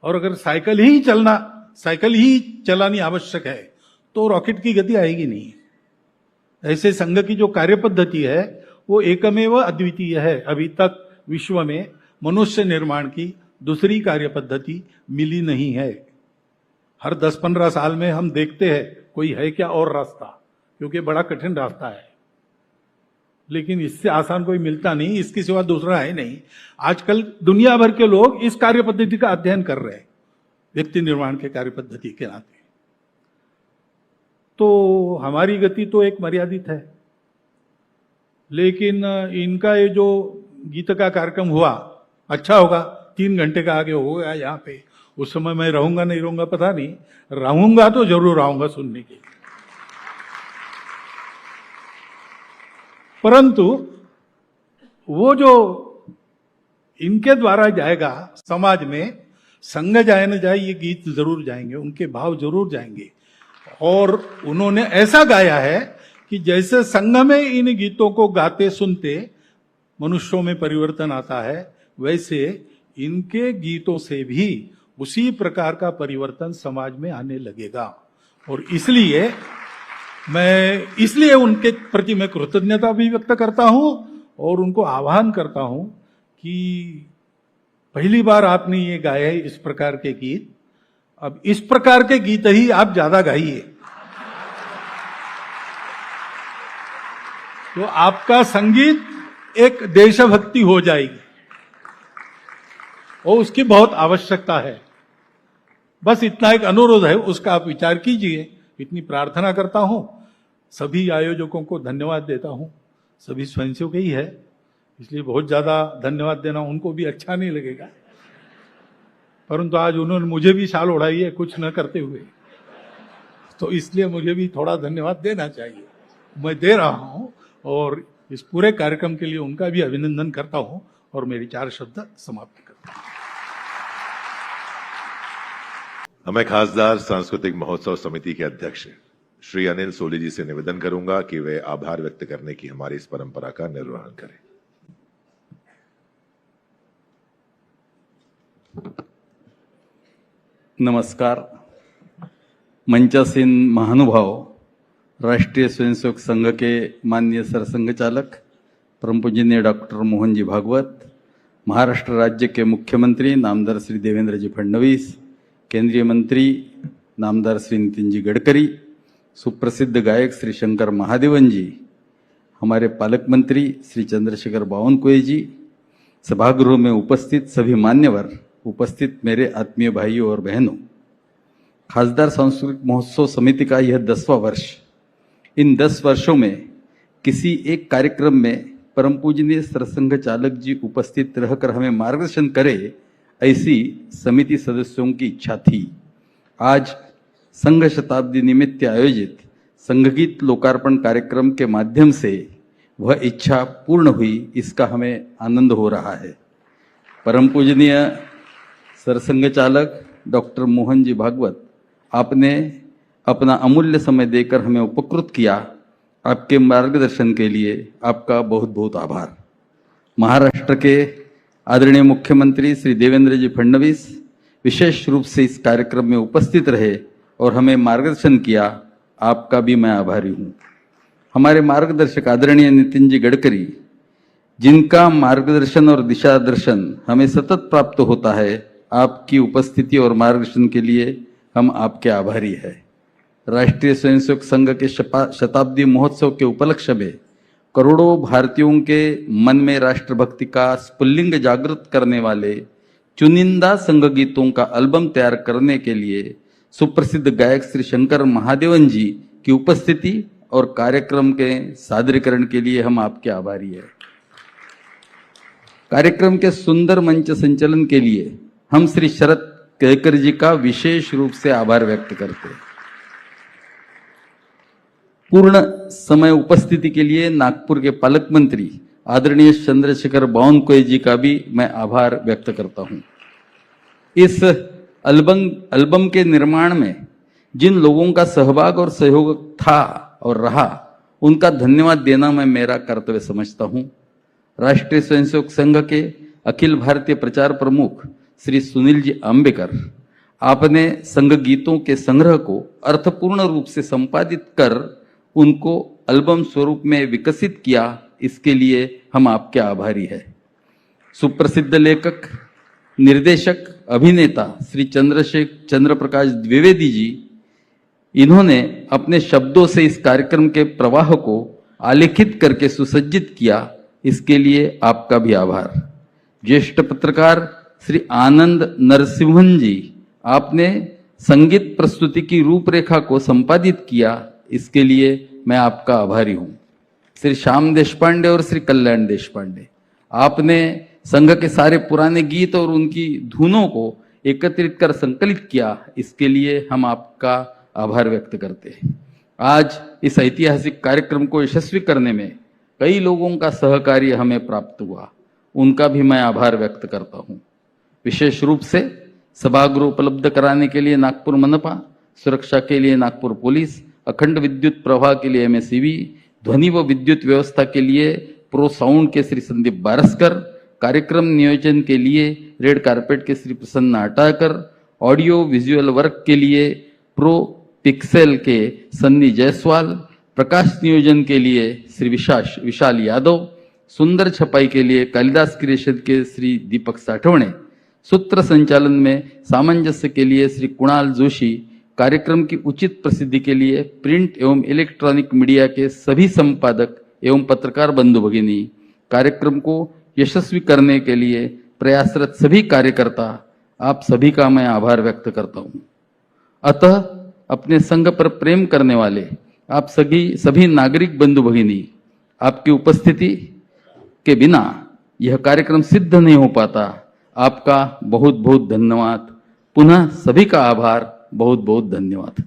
और अगर साइकिल ही चलानी आवश्यक है तो रॉकेट की गति आएगी नहीं। ऐसे संघ की जो कार्य पद्धति है वो एकमेव अद्वितीय है। अभी तक विश्व में मनुष्य निर्माण की दूसरी कार्य पद्धति मिली नहीं है। हर 10-15 साल में हम देखते हैं कोई है क्या और रास्ता, क्योंकि बड़ा कठिन रास्ता है, लेकिन इससे आसान कोई मिलता नहीं, इसके सिवा दूसरा है नहीं। आजकल दुनिया भर के लोग इस कार्य पद्धति का अध्ययन कर रहे हैं, व्यक्ति निर्माण के कार्य पद्धति के नाते। तो हमारी गति तो एक मर्यादित है, लेकिन इनका ये जो गीत का कार्यक्रम हुआ अच्छा होगा, 3 घंटे का आगे हो गया यहाँ पे। उस समय मैं रहूंगा नहीं रहूंगा पता नहीं, रहूंगा तो जरूर आऊंगा सुनने के लिए। परंतु वो जो इनके द्वारा जाएगा समाज में, संघ जाए न जाए, ये गीत जरूर जाएंगे, उनके भाव जरूर जाएंगे। और उन्होंने ऐसा गाया है कि जैसे संघ में इन गीतों को गाते सुनते मनुष्यों में परिवर्तन आता है, वैसे इनके गीतों से भी उसी प्रकार का परिवर्तन समाज में आने लगेगा। और इसलिए उनके प्रति मैं कृतज्ञता भी व्यक्त करता हूं और उनको आह्वान करता हूं कि पहली बार आपने ये गाए इस प्रकार के गीत, अब इस प्रकार के गीत ही आप ज्यादा गाइए, तो आपका संगीत एक देशभक्ति हो जाएगी और उसकी बहुत आवश्यकता है। बस इतना एक अनुरोध है, उसका आप विचार कीजिए। इतनी प्रार्थना करता हूं, सभी आयोजकों को धन्यवाद देता हूं। सभी स्वयंसेवक ही है, इसलिए बहुत ज्यादा धन्यवाद देना उनको भी अच्छा नहीं लगेगा, परंतु आज उन्होंने मुझे भी शाल उड़ाई है कुछ न करते हुए, तो इसलिए मुझे भी थोड़ा धन्यवाद देना चाहिए। मैं दे रहा हूं और इस पूरे कार्यक्रम के लिए उनका भी अभिनंदन करता हूं और मेरी 4 शब्द समाप्त करता हूं। मैं खासदार सांस्कृतिक महोत्सव समिति के अध्यक्ष श्री अनिल सोली जी से निवेदन करूंगा कि वे आभार व्यक्त करने की हमारी इस परंपरा का निर्वहन करें। नमस्कार। मंचासीन महानुभाव, राष्ट्रीय स्वयंसेवक संघ के माननीय सरसंघ चालक परम पूजनीय डॉक्टर मोहन जी भागवत, महाराष्ट्र राज्य के मुख्यमंत्री नामदार श्री देवेंद्र जी फडणवीस, केंद्रीय मंत्री नामदार श्री नितिन जी गडकरी, सुप्रसिद्ध गायक श्री शंकर महादेवन जी, हमारे पालक मंत्री श्री चंद्रशेखर बावनकुळे जी, सभागृह में उपस्थित सभी मान्यवर, उपस्थित मेरे आत्मीय भाइयों और बहनों, खासदार सांस्कृतिक महोत्सव समिति का यह 10वां वर्ष। इन 10 वर्षों में किसी एक कार्यक्रम में परम पूजनीय सरसंघ चालक जी उपस्थित रहकर हमें मार्गदर्शन करे, ऐसी समिति सदस्यों की इच्छा थी। आज संघ शताब्दी निमित्त आयोजित संघगीत लोकार्पण कार्यक्रम के माध्यम से वह इच्छा पूर्ण हुई, इसका हमें आनंद हो रहा है। परम पूजनीय सरसंघ चालक डॉक्टर मोहन जी भागवत, आपने अपना अमूल्य समय देकर हमें उपकृत किया। आपके मार्गदर्शन के लिए आपका बहुत बहुत आभार। महाराष्ट्र के आदरणीय मुख्यमंत्री श्री देवेंद्र जी फडणवीस विशेष रूप से इस कार्यक्रम में उपस्थित रहे और हमें मार्गदर्शन किया, आपका भी मैं आभारी हूँ। हमारे मार्गदर्शक आदरणीय नितिन जी गडकरी, जिनका मार्गदर्शन और दिशा दर्शन हमें सतत प्राप्त होता है, आपकी उपस्थिति और मार्गदर्शन के लिए हम आपके आभारी हैं। राष्ट्रीय स्वयंसेवक संघ के शताब्दी महोत्सव के उपलक्ष्य में करोड़ों भारतीयों के मन में राष्ट्रभक्ति का स्फुल्लिंग जागृत करने वाले चुनिंदा संघ गीतों का एल्बम तैयार करने के लिए सुप्रसिद्ध गायक श्री शंकर महादेवन जी की उपस्थिति और कार्यक्रम के सादरीकरण के लिए हम आपके आभारी हैं। कार्यक्रम के सुंदर मंच संचालन के लिए हम श्री शरद केकर जी का विशेष रूप से आभार व्यक्त करते हैं। पूर्ण समय उपस्थिति के लिए नागपुर के पालक मंत्री आदरणीय चंद्रशेखर बावनकुळे जी का भी मैं आभार व्यक्त करता हूं। इस एल्बम के निर्माण में जिन लोगों का सहभाग और सहयोग था और रहा, उनका धन्यवाद देना मैं मेरा कर्तव्य समझता हूं। राष्ट्रीय स्वयंसेवक संघ के अखिल भारतीय प्रचार प्रमुख श्री सुनील जी आंबेकर, आपने संघ गीतों के संग्रह को अर्थपूर्ण रूप से संपादित कर उनको एल्बम स्वरूप में विकसित किया, इसके लिए हम आपके आभारी हैं। सुप्रसिद्ध लेखक, निर्देशक, अभिनेता श्री चंद्र प्रकाश द्विवेदी जी, इन्होंने अपने शब्दों से इस कार्यक्रम के प्रवाह को आलेखित करके सुसज्जित किया, इसके लिए आपका भी आभार। ज्येष्ठ पत्रकार श्री आनंद नरसिम्हन जी, आपने संगीत प्रस्तुति की रूपरेखा को संपादित किया, इसके लिए मैं आपका आभारी हूं। श्री श्याम देशपांडे और श्री कल्याण देशपांडे, आपने संघ के सारे पुराने गीत और उनकी धुनों को एकत्रित कर संकलित किया, इसके लिए हम आपका आभार व्यक्त करते हैं। आज इस ऐतिहासिक कार्यक्रम को यशस्वी करने में कई लोगों का सहकार्य हमें प्राप्त हुआ, उनका भी मैं आभार व्यक्त करता हूं। विशेष रूप से सभागृह उपलब्ध कराने के लिए नागपुर मनपा, सुरक्षा के लिए नागपुर पुलिस, अखंड विद्युत प्रवाह के लिए एमएसईबी, ध्वनि व विद्युत व्यवस्था के लिए प्रो साउंड के श्री संदीप बारस्कर, कार्यक्रम नियोजन के लिए रेड कारपेट के श्री प्रसन्न आटाकर, ऑडियो विजुअल वर्क के लिए प्रो पिक्सेल के सन्नी जायसवाल, प्रकाश नियोजन के लिए श्री विशाल यादव, सुंदर छपाई के लिए कालिदास क्रिएशन के श्री दीपक साठवणे, सूत्र संचालन में सामंजस्य के लिए श्री कुणाल जोशी, कार्यक्रम की उचित प्रसिद्धि के लिए प्रिंट एवं इलेक्ट्रॉनिक मीडिया के सभी संपादक एवं पत्रकार बंधु भगिनी, कार्यक्रम को यशस्वी करने के लिए प्रयासरत सभी कार्यकर्ता, आप सभी का मैं आभार व्यक्त करता हूं। अतः अपने संघ पर प्रेम करने वाले आप सभी नागरिक बंधु भगिनी, आपकी उपस्थिति के बिना यह कार्यक्रम सिद्ध नहीं हो पाता। आपका बहुत बहुत धन्यवाद। पुनः सभी का आभार, बहुत बहुत धन्यवाद।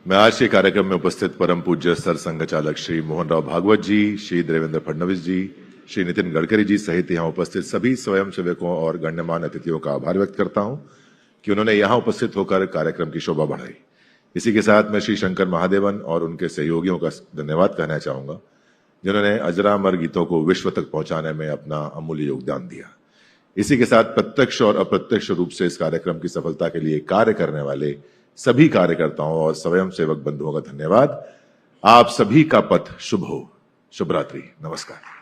मैं आज के कार्यक्रम में उपस्थित परम पूज्य सर संघ चालक श्री मोहन राव भागवत जी, श्री देवेंद्र फडणवीस जी, श्री नितिन गडकरी जी सहित यहाँ उपस्थित सभी स्वयंसेवकों और गण्यमान्य अतिथियों का आभार व्यक्त करता हूं कि उन्होंने यहाँ उपस्थित होकर कार्यक्रम की शोभा बढ़ाई। इसी के साथ मैं श्री शंकर महादेवन और उनके सहयोगियों का धन्यवाद कहना चाहूंगा, जिन्होंने अजरामर गीतों को विश्व तक पहुंचाने में अपना अमूल्य योगदान दिया। इसी के साथ प्रत्यक्ष और अप्रत्यक्ष रूप से इस कार्यक्रम की सफलता के लिए कार्य करने वाले सभी कार्यकर्ताओं और स्वयंसेवक बंधुओं का धन्यवाद। आप सभी का पथ शुभ हो। शुभ रात्रि, नमस्कार।